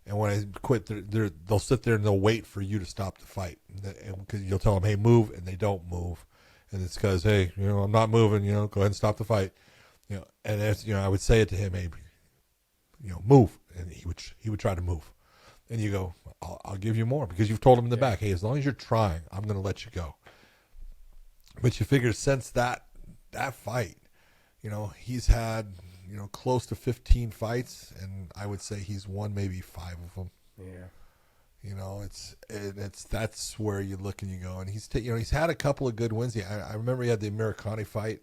[SPEAKER 2] and when I quit, they'll sit there and they'll wait for you to stop the fight, because you'll tell them, hey, move, and they don't move, and it's because, hey, I'm not moving, go ahead and stop the fight, and as I would say it to him, hey, move, and he would try to move, and you go, I'll give you more, because you've told him in the back, hey, as long as you're trying, I'm going to let you go. But you figure since that fight, he's had, close to 15 fights, and I would say he's won maybe 5 of them. Yeah. That's where you look and you go, and he's had a couple of good wins. I remember he had the Americani fight.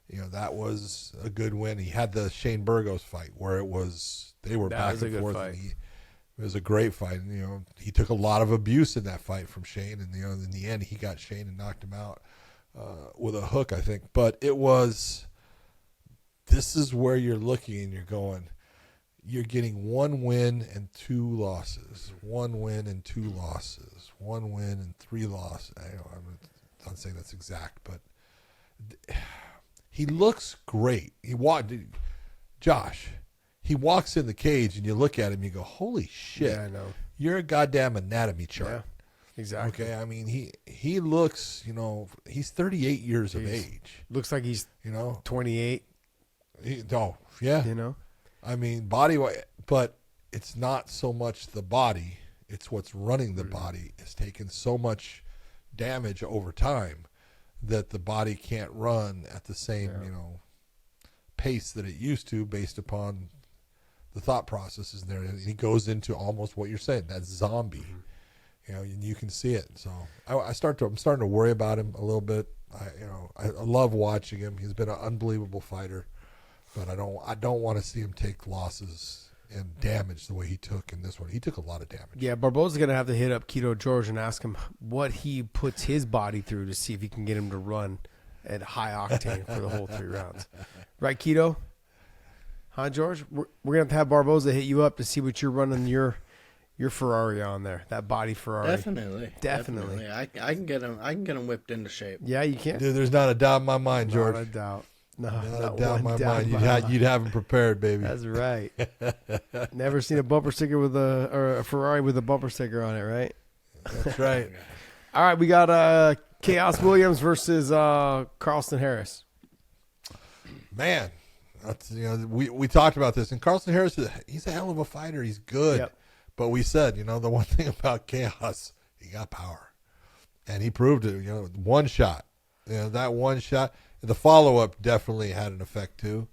[SPEAKER 2] That was a good win. He had the Shane Burgos fight where they were back and forth. It was a great fight. He took a lot of abuse in that fight from Shane, and in the end he got Shane and knocked him out with a hook, I think. But this is where you're looking and you're going, you're getting 1 win and 2 losses, 1 win and 2 losses, 1 win and 3 losses. I'm not saying that's exact, but he looks great. Josh, he walks in the cage and you look at him, you go, holy shit.
[SPEAKER 3] Yeah, I know.
[SPEAKER 2] You're a goddamn anatomy chart.
[SPEAKER 3] Yeah, exactly.
[SPEAKER 2] Okay, I mean, he looks, he's 38 years of age.
[SPEAKER 3] Looks like he's 28.
[SPEAKER 2] Yeah. I mean, body, but it's not so much the body, it's what's running the body. It's taken so much damage over time that the body can't run at the same, pace that it used to, based upon the thought processes there. And he goes into almost what you're saying, that zombie. And you can see it. So I'm starting to worry about him a little bit. I love watching him. He's been an unbelievable fighter, but I don't want to see him take losses and damage the way he took in this one. He took a lot of damage. Yeah,
[SPEAKER 3] Barboza's going to have to hit up Keto George and ask him what he puts his body through to see if he can get him to run at high octane for the whole 3 rounds. Right, Keto? Huh, George? We're going to have Barboza hit you up to see what you're running your Your Ferrari on there, that body Ferrari.
[SPEAKER 4] Definitely. I can get him whipped into shape.
[SPEAKER 3] Yeah, you can.
[SPEAKER 2] Dude, there's not a doubt in my mind, George.
[SPEAKER 3] Not a doubt. No,
[SPEAKER 2] Not
[SPEAKER 3] not
[SPEAKER 2] a doubt in
[SPEAKER 3] one
[SPEAKER 2] my
[SPEAKER 3] doubt
[SPEAKER 2] mind.
[SPEAKER 3] in my mind.
[SPEAKER 2] You'd have him prepared, baby.
[SPEAKER 3] That's right. Never seen a bumper sticker or a Ferrari with a bumper sticker on it, right?
[SPEAKER 2] That's right.
[SPEAKER 3] All right, we got Chaos Williams versus Carlston Harris.
[SPEAKER 2] Man, that's, we talked about this, and Carlston Harris, he's a hell of a fighter. He's good.
[SPEAKER 3] Yep.
[SPEAKER 2] But we said, the one thing about Chaos, he got power. And he proved it, one shot. That one shot. The follow-up definitely had an effect too.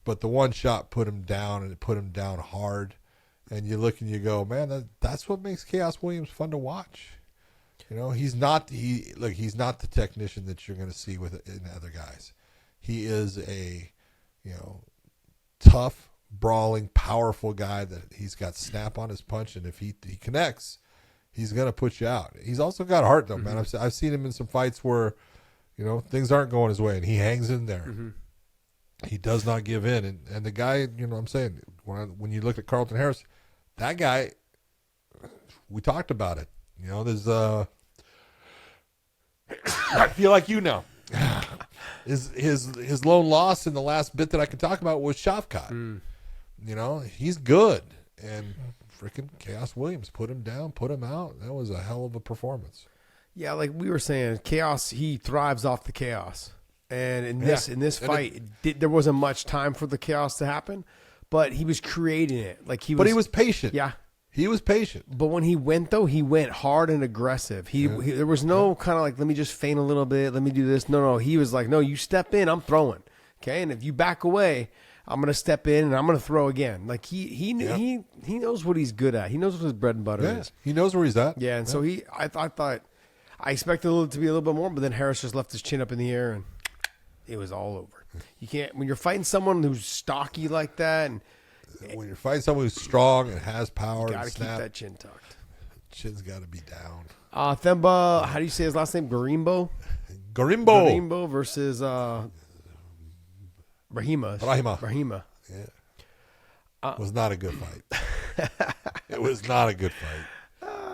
[SPEAKER 2] But the one shot put him down, and it put him down hard. And you look and you go, man, that's what makes Chaos Williams fun to watch. He's not the technician that you're going to see in other guys. He is a, tough, brawling, powerful guy that he's got snap on his punch, and if he connects, he's going to put you out. He's also got heart, though, man. I've seen him in some fights where, things aren't going his way, and he hangs in there. Mm-hmm. He does not give in, and the guy, I'm saying, when you look at Carlston Harris, that guy, we talked about it. There's I feel like his lone loss in the last bit that I could talk about was Shavkat. He's good, and freaking Chaos Williams put him down, put him out. That was a hell of a performance.
[SPEAKER 3] Yeah, like we were saying, Chaos, he thrives off the chaos. And in this fight, there wasn't much time for the chaos to happen, but he was creating it. He was patient. Yeah.
[SPEAKER 2] He was patient.
[SPEAKER 3] But when he went, though, he went hard and aggressive. There was no kind of let me just feint a little bit, let me do this. No, he was like, no, you step in, I'm throwing. Okay, and if you back away, I'm going to step in and I'm going to throw again. He knows what he's good at. He knows what his bread and butter is.
[SPEAKER 2] He knows where he's at.
[SPEAKER 3] Yeah, and so I thought I expected it to be a little bit more, but then Harris just left his chin up in the air and it was all over. You can't, when you're fighting someone who's stocky like that, and
[SPEAKER 2] when you're fighting someone who's strong and has power,
[SPEAKER 3] you got to keep that chin tucked.
[SPEAKER 2] Chin's got to be down.
[SPEAKER 3] Themba, how do you say his last name? Gorimbo versus Brahimaj.
[SPEAKER 2] Yeah. It was not a good fight. It was not a good fight.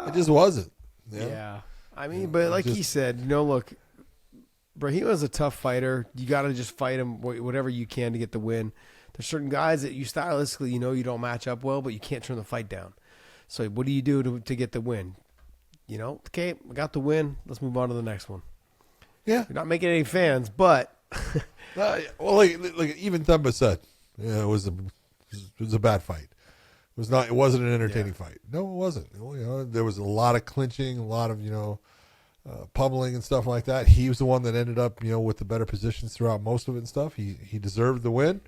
[SPEAKER 2] It just wasn't.
[SPEAKER 3] Yeah. I mean, but like he said, look, Brahimaj's a tough fighter. You got to just fight him whatever you can to get the win. There's certain guys that you stylistically, you don't match up well, but you can't turn the fight down. So what do you do to get the win? Okay, we got the win. Let's move on to the next one.
[SPEAKER 2] Yeah.
[SPEAKER 3] You're not making any fans, but
[SPEAKER 2] like even Thumba said, it was a bad fight. It wasn't an entertaining fight. No, it wasn't. There was a lot of clinching, a lot of pummeling and stuff like that. He was the one that ended up with the better positions throughout most of it and stuff. He deserved the win.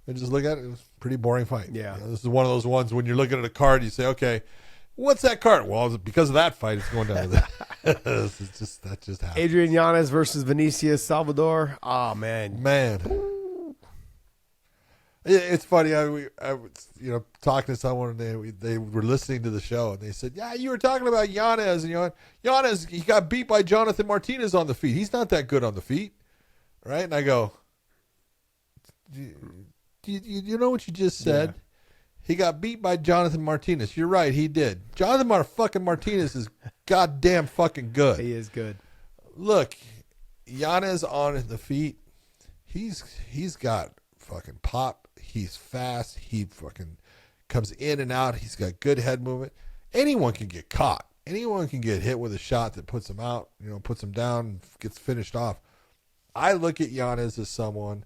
[SPEAKER 2] And just look at it was a pretty boring fight.
[SPEAKER 3] Yeah.
[SPEAKER 2] This is one of those ones when you're looking at a card, you say, okay, what's that card? Well, because of that fight, it's going down to that. That just happened.
[SPEAKER 3] Adrian Yanez versus Vinicius Salvador. Oh, man.
[SPEAKER 2] It's funny. I was talking to someone, and they were listening to the show, and they said, yeah, you were talking about Yanez. And Yanez, he got beat by Jonathan Martinez on the feet. He's not that good on the feet. Right? And I go, you know what you just said? Yeah. He got beat by Jonathan Martinez. You're right, he did. Jonathan Martinez is goddamn fucking good.
[SPEAKER 3] He is good.
[SPEAKER 2] Look, Yanez on the feet, he's got fucking pop. He's fast. He fucking comes in and out. He's got good head movement. Anyone can get caught. Anyone can get hit with a shot that puts him out, puts him down, gets finished off. I look at Yanez as someone,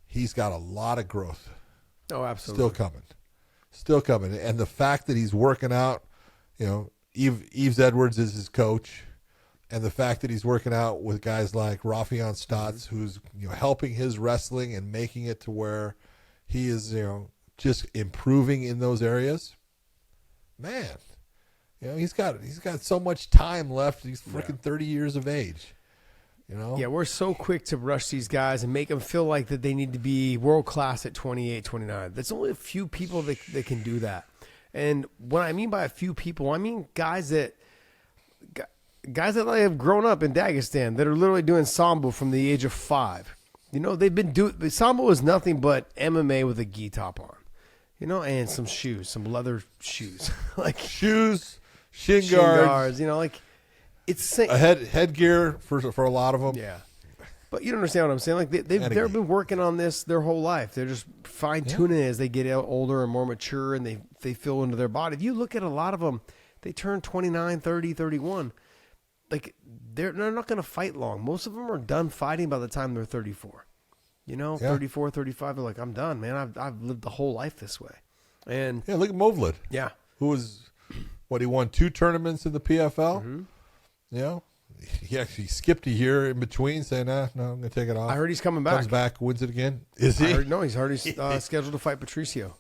[SPEAKER 2] he's got a lot of growth.
[SPEAKER 3] Oh, absolutely.
[SPEAKER 2] Still coming. And the fact that he's working out, Yves Edwards is his coach, and the fact that he's working out with guys like Rafion Stotts, who's helping his wrestling and making it to where he is just improving in those areas. Man, he's got so much time left. He's freaking 30 years of age.
[SPEAKER 3] Yeah, we're so quick to rush these guys and make them feel like that they need to be world class at 28, 29. There's only a few people that can do that. And what I mean by a few people, I mean guys that have grown up in Dagestan that are literally doing Sambo from the age of 5. They've been doing Sambo is nothing but MMA with a gi top on. and some shoes, some leather shoes, like
[SPEAKER 2] shoes, shin
[SPEAKER 3] shin
[SPEAKER 2] guards,
[SPEAKER 3] like it's a
[SPEAKER 2] headgear for a lot of them.
[SPEAKER 3] Yeah. But you don't understand what I'm saying. Like they've been working on this their whole life. They're just fine tuning it as they get older and more mature, and they feel into their body. If you look at a lot of them, they turn 29, 30, 31. Like they're not going to fight long. Most of them are done fighting by the time they're 34. 34, 35. They're like, I'm done, man. I've lived the whole life this way. And
[SPEAKER 2] look at Movlid.
[SPEAKER 3] Yeah.
[SPEAKER 2] Who was he won 2 tournaments in the PFL.
[SPEAKER 3] Mm-hmm.
[SPEAKER 2] He actually skipped a year in between, saying, no, I'm going to take it off.
[SPEAKER 3] I heard he's coming back.
[SPEAKER 2] Comes back, wins it again. Is he?
[SPEAKER 3] He's already scheduled to fight Patricio.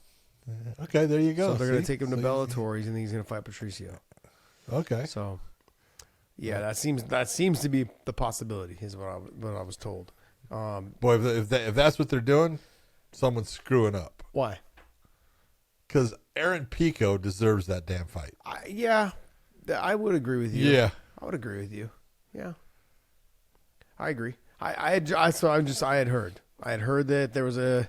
[SPEAKER 2] Okay, there you go.
[SPEAKER 3] So they're going to take him to Bellator. He's going to fight Patricio.
[SPEAKER 2] Okay.
[SPEAKER 3] So, yeah, that seems to be the possibility. Is what I was told.
[SPEAKER 2] Boy, if that's what they're doing, someone's screwing up.
[SPEAKER 3] Why?
[SPEAKER 2] Because Aaron Pico deserves that damn fight.
[SPEAKER 3] I would agree with you.
[SPEAKER 2] Yeah.
[SPEAKER 3] I would agree with you. Yeah, I agree. I had heard that that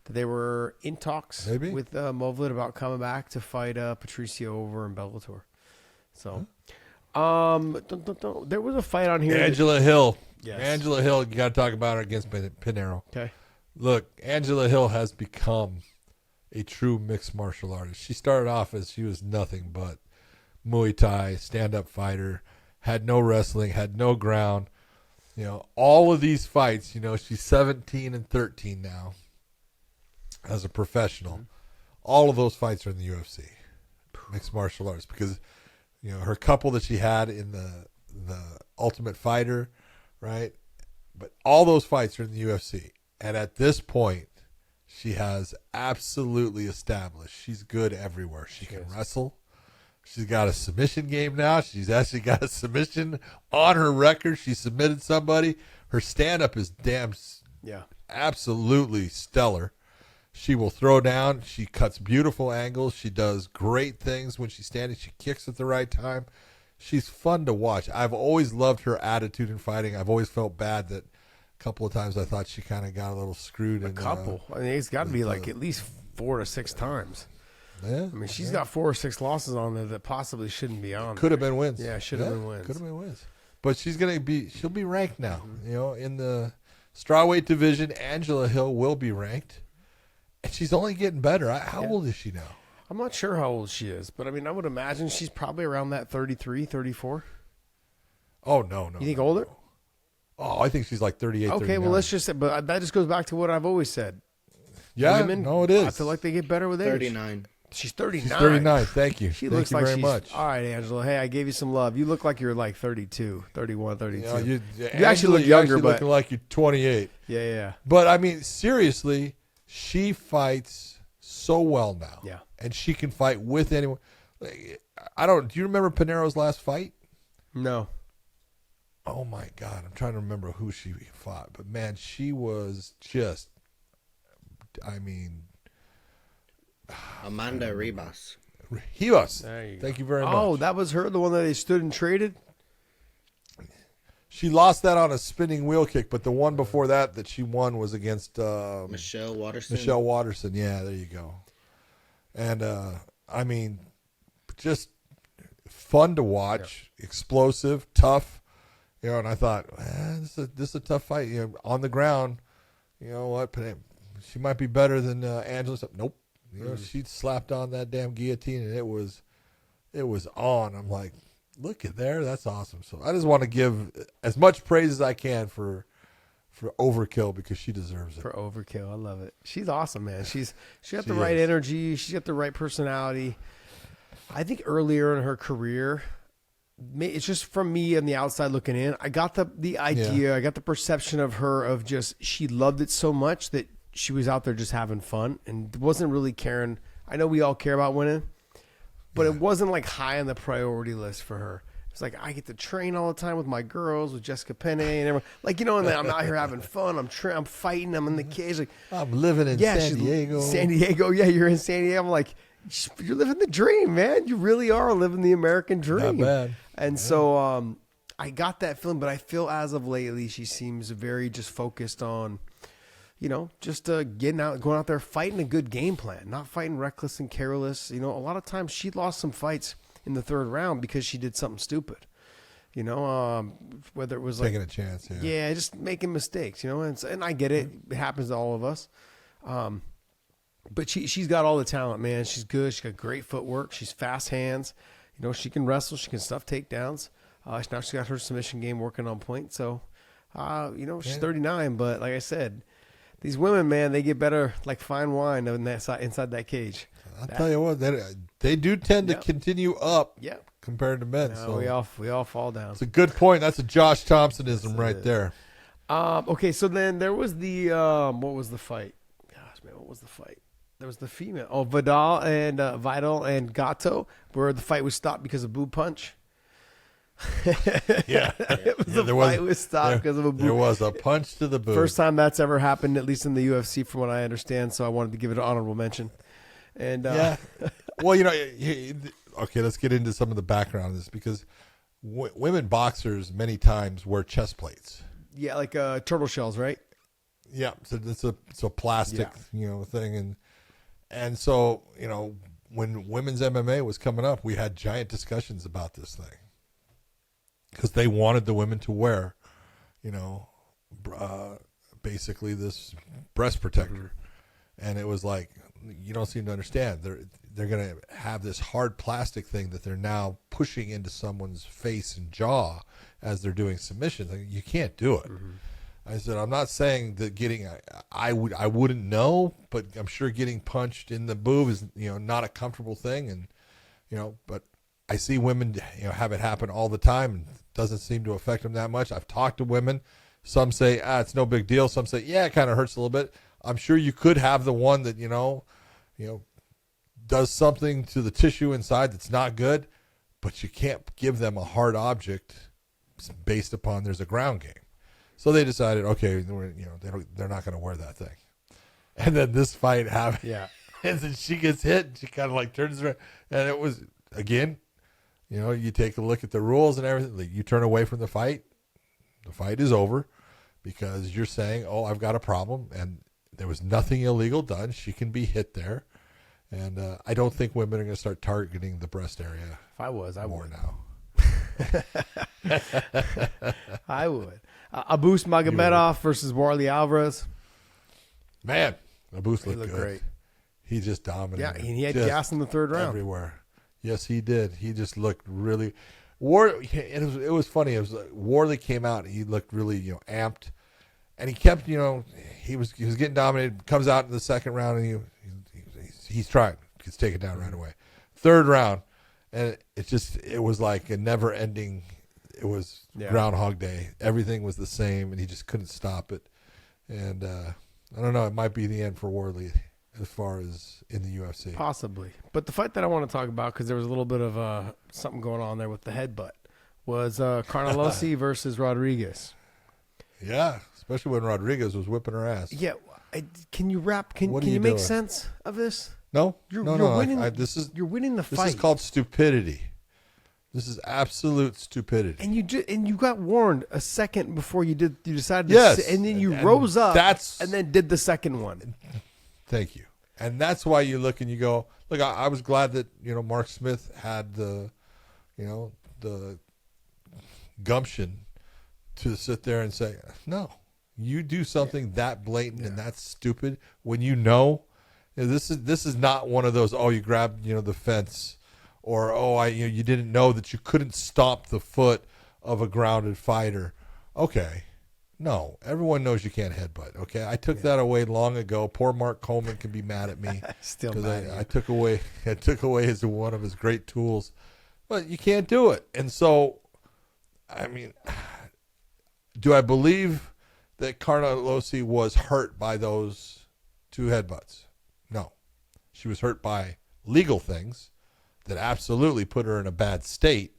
[SPEAKER 3] they were in talks with Movlid about coming back to fight Patricio over in Bellator. So, there was a fight on here.
[SPEAKER 2] Angela Hill.
[SPEAKER 3] Yes.
[SPEAKER 2] Angela Hill. You got to talk about her against Pinheiro.
[SPEAKER 3] Okay.
[SPEAKER 2] Look, Angela Hill has become a true mixed martial artist. She started off as she was nothing but Muay Thai, stand-up fighter. Had no wrestling, had no ground. All of these fights, she's 17 and 13 now as a professional. Mm-hmm. All of those fights are in the UFC, mixed martial arts, because, her couple that she had in the Ultimate Fighter, right? But all those fights are in the UFC. And at this point, she has absolutely established she's good everywhere. She can wrestle. She's got a submission game now. She's actually got a submission on her record. She submitted somebody. Her stand-up is absolutely stellar. She will throw down. She cuts beautiful angles. She does great things when she's standing. She kicks at the right time. She's fun to watch. I've always loved her attitude in fighting. I've always felt bad that a couple of times I thought she kind of got a little screwed.
[SPEAKER 3] I mean, it's got to be like at least 4 to 6 times.
[SPEAKER 2] Yeah,
[SPEAKER 3] I mean, she's got 4 or 6 losses on there that possibly shouldn't be on.
[SPEAKER 2] Could have been wins.
[SPEAKER 3] Yeah, should have been wins.
[SPEAKER 2] Could have been wins. But she'll be ranked now. In the strawweight division, Angela Hill will be ranked, and she's only getting better. How old is she now?
[SPEAKER 3] I'm not sure how old she is, but I mean, I would imagine she's probably around that 33, 34.
[SPEAKER 2] Oh no.
[SPEAKER 3] You think older?
[SPEAKER 2] No. Oh, I think she's like 38.
[SPEAKER 3] Okay,
[SPEAKER 2] 39.
[SPEAKER 3] well, let's just say, but that just goes back to what I've always said.
[SPEAKER 2] Yeah,
[SPEAKER 3] Women,
[SPEAKER 2] it is.
[SPEAKER 3] I feel like they get better with age.
[SPEAKER 4] 39.
[SPEAKER 3] She's 39.
[SPEAKER 2] She's 39. Thank you.
[SPEAKER 3] She
[SPEAKER 2] Thank
[SPEAKER 3] looks
[SPEAKER 2] you
[SPEAKER 3] like
[SPEAKER 2] very
[SPEAKER 3] she's
[SPEAKER 2] much.
[SPEAKER 3] all right, Angela. Hey, I gave you some love. You look like you're like 32, 31, 32.
[SPEAKER 2] You
[SPEAKER 3] actually look younger, but
[SPEAKER 2] looking like you're 28.
[SPEAKER 3] Yeah.
[SPEAKER 2] But I mean, seriously, she fights so well now.
[SPEAKER 3] Yeah.
[SPEAKER 2] And she can fight with anyone. Do you remember Pinheiro's last fight?
[SPEAKER 3] No.
[SPEAKER 2] Oh my God. I'm trying to remember who she fought. But man, she was just,
[SPEAKER 4] Amanda Ribas.
[SPEAKER 2] Ribas.
[SPEAKER 3] There you go.
[SPEAKER 2] Thank you very much.
[SPEAKER 3] Oh, that was her, the one that they stood and traded?
[SPEAKER 2] She lost that on a spinning wheel kick, but the one before that she won was against
[SPEAKER 4] Michelle Watterson.
[SPEAKER 2] Michelle Watterson. Yeah, there you go. And just fun to watch, explosive, tough. And I thought, this is a tough fight. On the ground, you know what? She might be better than Angela. Nope. She slapped on that damn guillotine, and it was on. I'm like, look at there. That's awesome. So I just want to give as much praise as I can for Overkill, because she deserves it.
[SPEAKER 3] For Overkill. I love it. She's awesome, man. She got the right energy. She's got the right personality. I think earlier in her career, it's just from me on the outside looking in, I got the idea, I got the perception of her of just, she loved it so much that she was out there just having fun and wasn't really caring. I know we all care about winning, but it wasn't like high on the priority list for her. It's like, I get to train all the time with my girls, with Jessica Penne and everyone. Like, and I'm out here having fun. I'm fighting. I'm in the cage. Like,
[SPEAKER 2] I'm living in San Diego.
[SPEAKER 3] San Diego. Yeah, you're in San Diego. I'm like, you're living the dream, man. You really are living the American dream.
[SPEAKER 2] Not bad.
[SPEAKER 3] And so I got that feeling, but I feel as of lately she seems very just focused on, just going out there fighting a good game plan, not fighting reckless and careless. A lot of times she lost some fights in the third round because she did something stupid. Whether it was
[SPEAKER 2] taking a chance,
[SPEAKER 3] yeah, just making mistakes. And I get it; it happens to all of us. But she's got all the talent, man. She's good. She's got great footwork. She's fast hands. She can wrestle. She can stuff takedowns. Now she's got her submission game working on point. So, she's 39. But like I said, these women, man, they get better like fine wine inside that cage.
[SPEAKER 2] I'll tell you what, they do tend to continue up compared to men.
[SPEAKER 3] So we all fall down.
[SPEAKER 2] It's a good point. That's a Josh Thompsonism right there.
[SPEAKER 3] Okay, so then there was the what was the fight? Gosh, man, what was the fight? There was the female. Oh, Vidal and Gatto, where the fight was stopped because of boob punch.
[SPEAKER 2] Yeah,
[SPEAKER 3] the fight was stopped because of a boob.
[SPEAKER 2] There was a punch to the boob.
[SPEAKER 3] First time that's ever happened, at least in the UFC, from what I understand. So I wanted to give it an honorable mention. And
[SPEAKER 2] well, okay, let's get into some of the background of this because women boxers many times wear chest plates.
[SPEAKER 3] Yeah, like turtle shells, right?
[SPEAKER 2] Yeah, so it's a plastic thing, and so when women's MMA was coming up, we had giant discussions about this thing because they wanted the women to wear, basically this breast protector, and it was like you don't seem to understand. They're going to have this hard plastic thing that they're now pushing into someone's face and jaw as they're doing submissions. You can't do it. Mm-hmm. I said, I'm not saying that I wouldn't know, but I'm sure getting punched in the boob is, not a comfortable thing. And, but I see women, have it happen all the time and it doesn't seem to affect them that much. I've talked to women. Some say, it's no big deal. Some say, yeah, it kind of hurts a little bit. I'm sure you could have the one that, does something to the tissue inside that's not good, but you can't give them a hard object based upon there's a ground game. So they decided, okay, they're not going to wear that thing. And then this fight happened. Yeah. And then she gets hit and she kind of like turns around. And it was, again, you take a look at the rules and everything. Like you turn away from the fight is over because you're saying, oh, I've got a problem. And there was nothing illegal done. She can be hit there. And I don't think women are going to start targeting the breast area.
[SPEAKER 3] If I was, I
[SPEAKER 2] more
[SPEAKER 3] would.
[SPEAKER 2] Now.
[SPEAKER 3] I would. Abus Magomedov versus Warley Alvarez.
[SPEAKER 2] Man, Abus looked good.
[SPEAKER 3] Great.
[SPEAKER 2] He just dominated.
[SPEAKER 3] Yeah, and he had gas in the third round.
[SPEAKER 2] Everywhere. Yes, he did. He just looked really. It was funny. It was Warley came out. And he looked really amped, and he kept he was getting dominated. Comes out in the second round, and he's trying. Gets taken down right away. Third round, and it was like a never ending. It was Groundhog Day. Everything was the same, and he just couldn't stop it. And I don't know. It might be the end for Warley as far as in the UFC.
[SPEAKER 3] Possibly. But the fight that I want to talk about, because there was a little bit of something going on there with the headbutt, was Carnelossi versus Rodriguez.
[SPEAKER 2] Yeah, especially when Rodriguez was whipping her ass.
[SPEAKER 3] Yeah. Can you make sense of this?
[SPEAKER 2] No.
[SPEAKER 3] You're
[SPEAKER 2] winning,
[SPEAKER 3] you're winning the fight.
[SPEAKER 2] This is called stupidity. This is absolute stupidity.
[SPEAKER 3] And you got warned a second before you decided
[SPEAKER 2] to
[SPEAKER 3] and then you rose up and then did the second one.
[SPEAKER 2] Thank you. And that's why you look and you go, look, I was glad that, Mark Smith had the gumption to sit there and say, no, you do something that blatant and that's stupid when this is not one of those, you grabbed, the fence. Or, you didn't know that you couldn't stop the foot of a grounded fighter. Okay. No, everyone knows you can't headbutt. Okay. I took that away long ago. Poor Mark Coleman can be mad at me.
[SPEAKER 3] Still mad at you.
[SPEAKER 2] I took away one of his great tools. But you can't do it. And so, I mean, do I believe that Carnelossi was hurt by those two headbutts? No. She was hurt by legal things that absolutely put her in a bad state.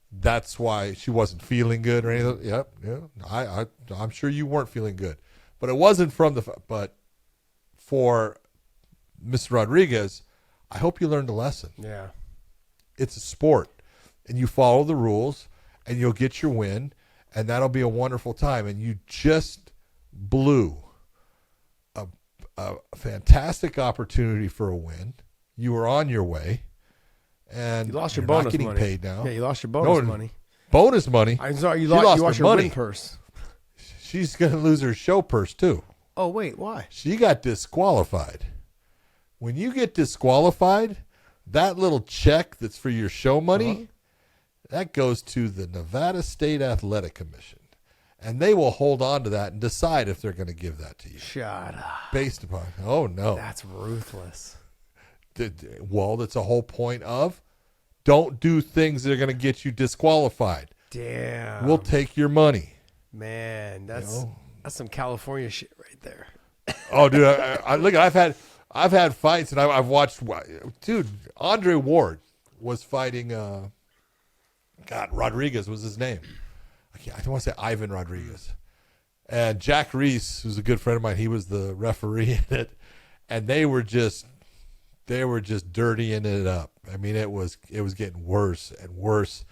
[SPEAKER 2] That's why she wasn't feeling good or anything. Yep, yeah. I'm sure you weren't feeling good, but it wasn't but for Mr. Rodriguez, I hope you learned a lesson.
[SPEAKER 3] Yeah,
[SPEAKER 2] it's a sport, and you follow the rules, and you'll get your win, and that'll be a wonderful time. And you just blew a fantastic opportunity for a win. You were on your way, and
[SPEAKER 3] You lost your
[SPEAKER 2] you're
[SPEAKER 3] bonus
[SPEAKER 2] not getting
[SPEAKER 3] money.
[SPEAKER 2] paid now.
[SPEAKER 3] Yeah, you lost your bonus money.
[SPEAKER 2] Bonus money.
[SPEAKER 3] I'm sorry, you
[SPEAKER 2] She
[SPEAKER 3] lost
[SPEAKER 2] her
[SPEAKER 3] your
[SPEAKER 2] money.
[SPEAKER 3] win purse.
[SPEAKER 2] She's going to lose her show purse too.
[SPEAKER 3] Oh, wait, why?
[SPEAKER 2] She got disqualified. When you get disqualified, that little check that's for your show money, that goes to the Nevada State Athletic Commission. And they will hold on to that and decide if they're going to give that to you.
[SPEAKER 3] Shut up.
[SPEAKER 2] Based upon, oh no.
[SPEAKER 3] That's ruthless.
[SPEAKER 2] Well, that's the whole point of don't do things that are going to get you disqualified.
[SPEAKER 3] Damn.
[SPEAKER 2] We'll take your money.
[SPEAKER 3] Man, that's some California shit right there.
[SPEAKER 2] Oh, dude, I look. I've had fights, and I've watched. Dude, Andre Ward was fighting. Rodriguez was his name. I don't want to say Ivan Rodriguez. And Jack Reese, who's a good friend of mine, he was the referee in it, and they were just dirtying it up. I mean, it was getting worse and worse,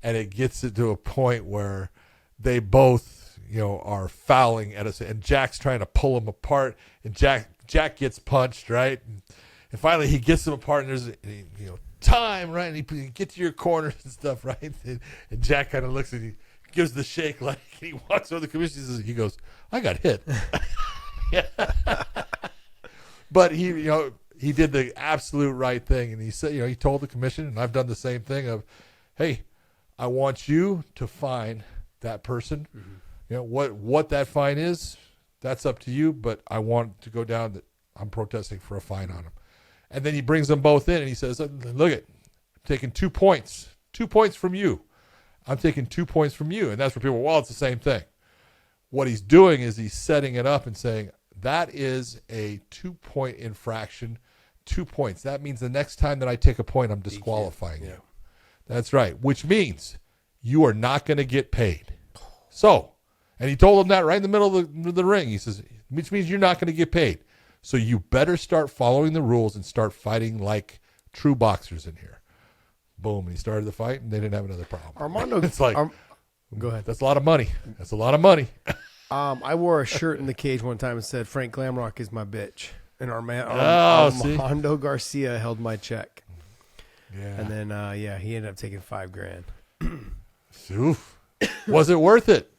[SPEAKER 2] and it gets it to a point where they both, are fouling at us, and Jack's trying to pull them apart, and Jack gets punched, right? And finally he gets them apart, and there's time, right? And he get to your corners and stuff, right? And Jack kind of looks at you, gives the shake, like he walks over the commission. He goes, "I got hit," but he did the absolute right thing, and he said, he told the commission, and I've done the same thing of, "Hey, I want you to fine that person. What that fine is, that's up to you, but I want to go down that I'm protesting for a fine on him." And then he brings them both in, and he says, "Look, I'm taking 2 points. 2 points from you. I'm taking 2 points from you." And that's where people, well, it's the same thing. What he's doing is he's setting it up and saying, that is a 2-point infraction, 2 points. That means the next time that I take a point, I'm disqualifying you. That's right, which means you are not going to get paid. So, and he told him that right in the middle of the ring. He says, which means you're not going to get paid. So you better start following the rules and start fighting like true boxers in here. Boom. And he started the fight, and they didn't have another problem.
[SPEAKER 3] Armando,
[SPEAKER 2] it's like,
[SPEAKER 3] go ahead.
[SPEAKER 2] That's a lot of money. That's a lot of money.
[SPEAKER 3] I wore a shirt in the cage one time and said, "Frank Glamrock is my bitch." And Armando Garcia held my check. Yeah. And then, he ended up taking $5,000.
[SPEAKER 2] Oof. Was it worth it?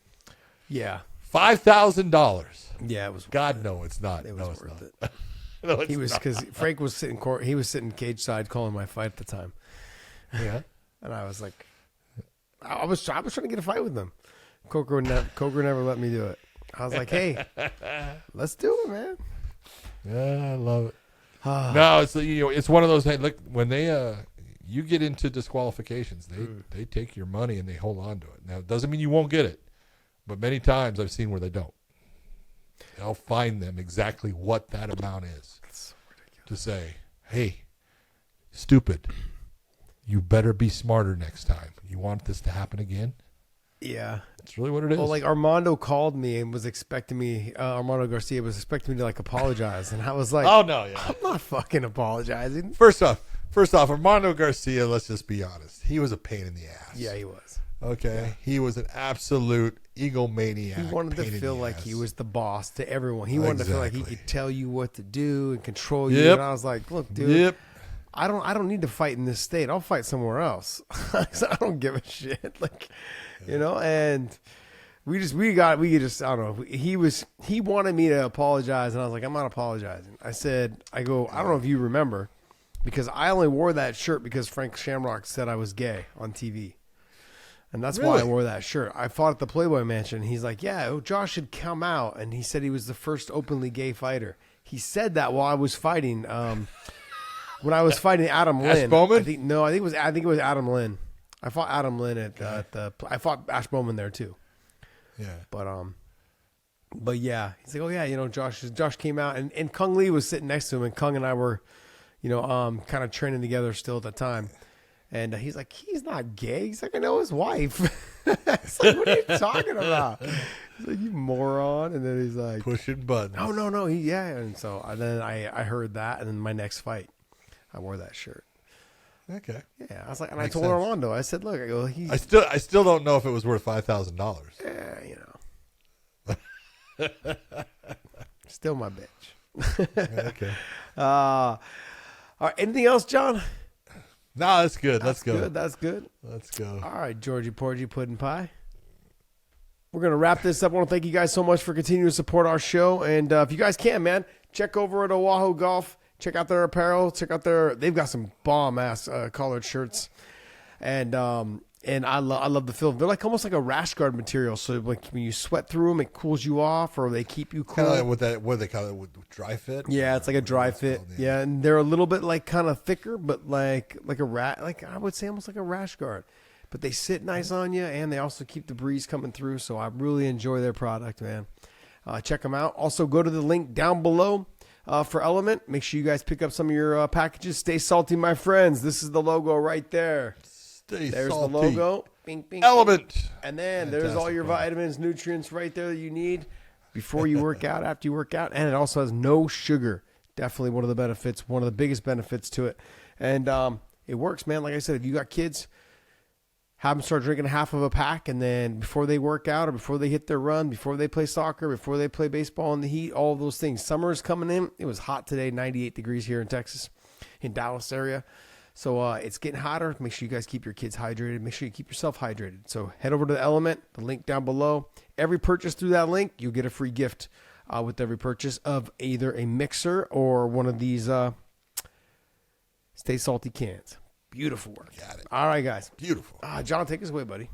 [SPEAKER 3] Yeah.
[SPEAKER 2] $5,000.
[SPEAKER 3] Yeah, it was.
[SPEAKER 2] God, no, it's not.
[SPEAKER 3] It was worth it.
[SPEAKER 2] No,
[SPEAKER 3] he was, because Frank was sitting court. He was sitting cage side calling my fight at the time.
[SPEAKER 2] Yeah.
[SPEAKER 3] And I was like, I was trying to get a fight with them. Coker never let me do it. I was like, hey, let's do it, man.
[SPEAKER 2] Yeah, I love it. No, it's it's one of those. Hey, look, when they you get into disqualifications, they take your money and they hold on to it. Now, it doesn't mean you won't get it, but many times I've seen where they don't. They'll find them exactly what that amount is.
[SPEAKER 3] That's so ridiculous.
[SPEAKER 2] To say, hey, stupid, you better be smarter next time. You want this to happen again?
[SPEAKER 3] Yeah.
[SPEAKER 2] That's really what it is.
[SPEAKER 3] Well, like Armando called me and was expecting me, Armando Garcia was expecting me to like apologize. And I was like,
[SPEAKER 2] oh, no, yeah.
[SPEAKER 3] I'm not fucking apologizing.
[SPEAKER 2] First off, Armando Garcia, let's just be honest. He was a pain in the ass.
[SPEAKER 3] Yeah, he was.
[SPEAKER 2] Okay? Yeah. He was an absolute egomaniac.
[SPEAKER 3] He wanted to feel like he was the boss to everyone. He wanted to feel like he could tell you what to do and control you. And I was like, look, dude, I don't need to fight in this state. I'll fight somewhere else. I don't give a shit. Like, and we just, I don't know. He wanted me to apologize, and I was like, I'm not apologizing. I don't know if you remember, because I only wore that shirt because Frank Shamrock said I was gay on TV. And that's why I wore that shirt. I fought at the Playboy Mansion. He's like, yeah, Josh should come out. And he said he was the first openly gay fighter. He said that while I was fighting, when I was fighting Adam Lynn.
[SPEAKER 2] Ash Bowman?
[SPEAKER 3] I think it was Adam Lynn. I fought Adam Lynn I fought Ash Bowman there too.
[SPEAKER 2] Yeah.
[SPEAKER 3] But yeah, he's like, oh yeah, Josh came out, and Kung Lee was sitting next to him, and Kung and I were, kind of training together still at the time. And he's like, he's not gay. He's like, I know his wife. It's like, what are you talking about? He's like, you moron. And then he's like,
[SPEAKER 2] pushing buttons.
[SPEAKER 3] Oh, no. And so then I heard that. And then my next fight, I wore that shirt.
[SPEAKER 2] Okay.
[SPEAKER 3] Yeah. I was like, and
[SPEAKER 2] Makes
[SPEAKER 3] I told
[SPEAKER 2] sense.
[SPEAKER 3] Armando, I said, look,
[SPEAKER 2] I still don't know if it was worth $5,000.
[SPEAKER 3] Still my bitch.
[SPEAKER 2] Okay.
[SPEAKER 3] All right, anything else, John?
[SPEAKER 2] No, that's good. Let's go.
[SPEAKER 3] That's good.
[SPEAKER 2] Let's go.
[SPEAKER 3] All right, Georgie Porgy Puddin' Pie. We're going to wrap this up. I want to thank you guys so much for continuing to support our show. And if you guys can, man, check over at Oahu Golf. Check out their apparel. They've got some bomb-ass collared shirts. And I love the feel. They're like almost like a rash guard material. So like when you sweat through them, it cools you off, or they keep you cool.
[SPEAKER 2] Kind of like with that, what do they call it? With dry fit?
[SPEAKER 3] Yeah, it's like a dry fit. Yeah, and they're a little bit like kind of thicker, but like I would say almost like a rash guard. But they sit nice on you, and they also keep the breeze coming through. So I really enjoy their product, man. Check them out. Also, go to the link down below for Element. Make sure you guys pick up some of your packages. Stay salty, my friends. This is the logo right there. There's
[SPEAKER 2] salty.
[SPEAKER 3] the logo. Bing, bing,
[SPEAKER 2] Element.
[SPEAKER 3] bing. And then there's all your vitamins, nutrients right there that you need before you work out, after you work out. And it also has no sugar. Definitely one of the benefits, one of the biggest benefits to it. And it works, man. Like I said, if you got kids, have them start drinking half of a pack, and then before they work out or before they hit their run, before they play soccer, before they play baseball in the heat, all of those things. Summer is coming in. It was hot today, 98 degrees here in Texas, in Dallas area. So it's getting hotter. Make sure you guys keep your kids hydrated. Make sure you keep yourself hydrated. So head over to the Element, the link down below. Every purchase through that link, you'll get a free gift with every purchase of either a mixer or one of these Stay Salty cans. Beautiful work.
[SPEAKER 2] Got it.
[SPEAKER 3] All right, guys.
[SPEAKER 2] Beautiful.
[SPEAKER 3] John, take us away, buddy.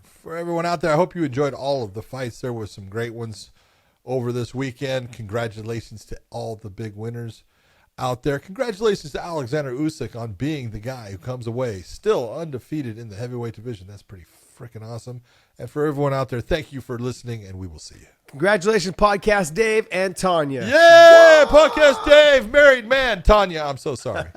[SPEAKER 2] For everyone out there, I hope you enjoyed all of the fights. There were some great ones over this weekend. Congratulations to all the big winners out there. Congratulations to Alexander Usyk on being the guy who comes away still undefeated in the heavyweight division. That's pretty freaking awesome. And for everyone out there, thank you for listening, and we will see you.
[SPEAKER 3] Congratulations, Podcast Dave and Tanya.
[SPEAKER 2] Yeah, Podcast Dave, married man. Tanya, I'm so sorry.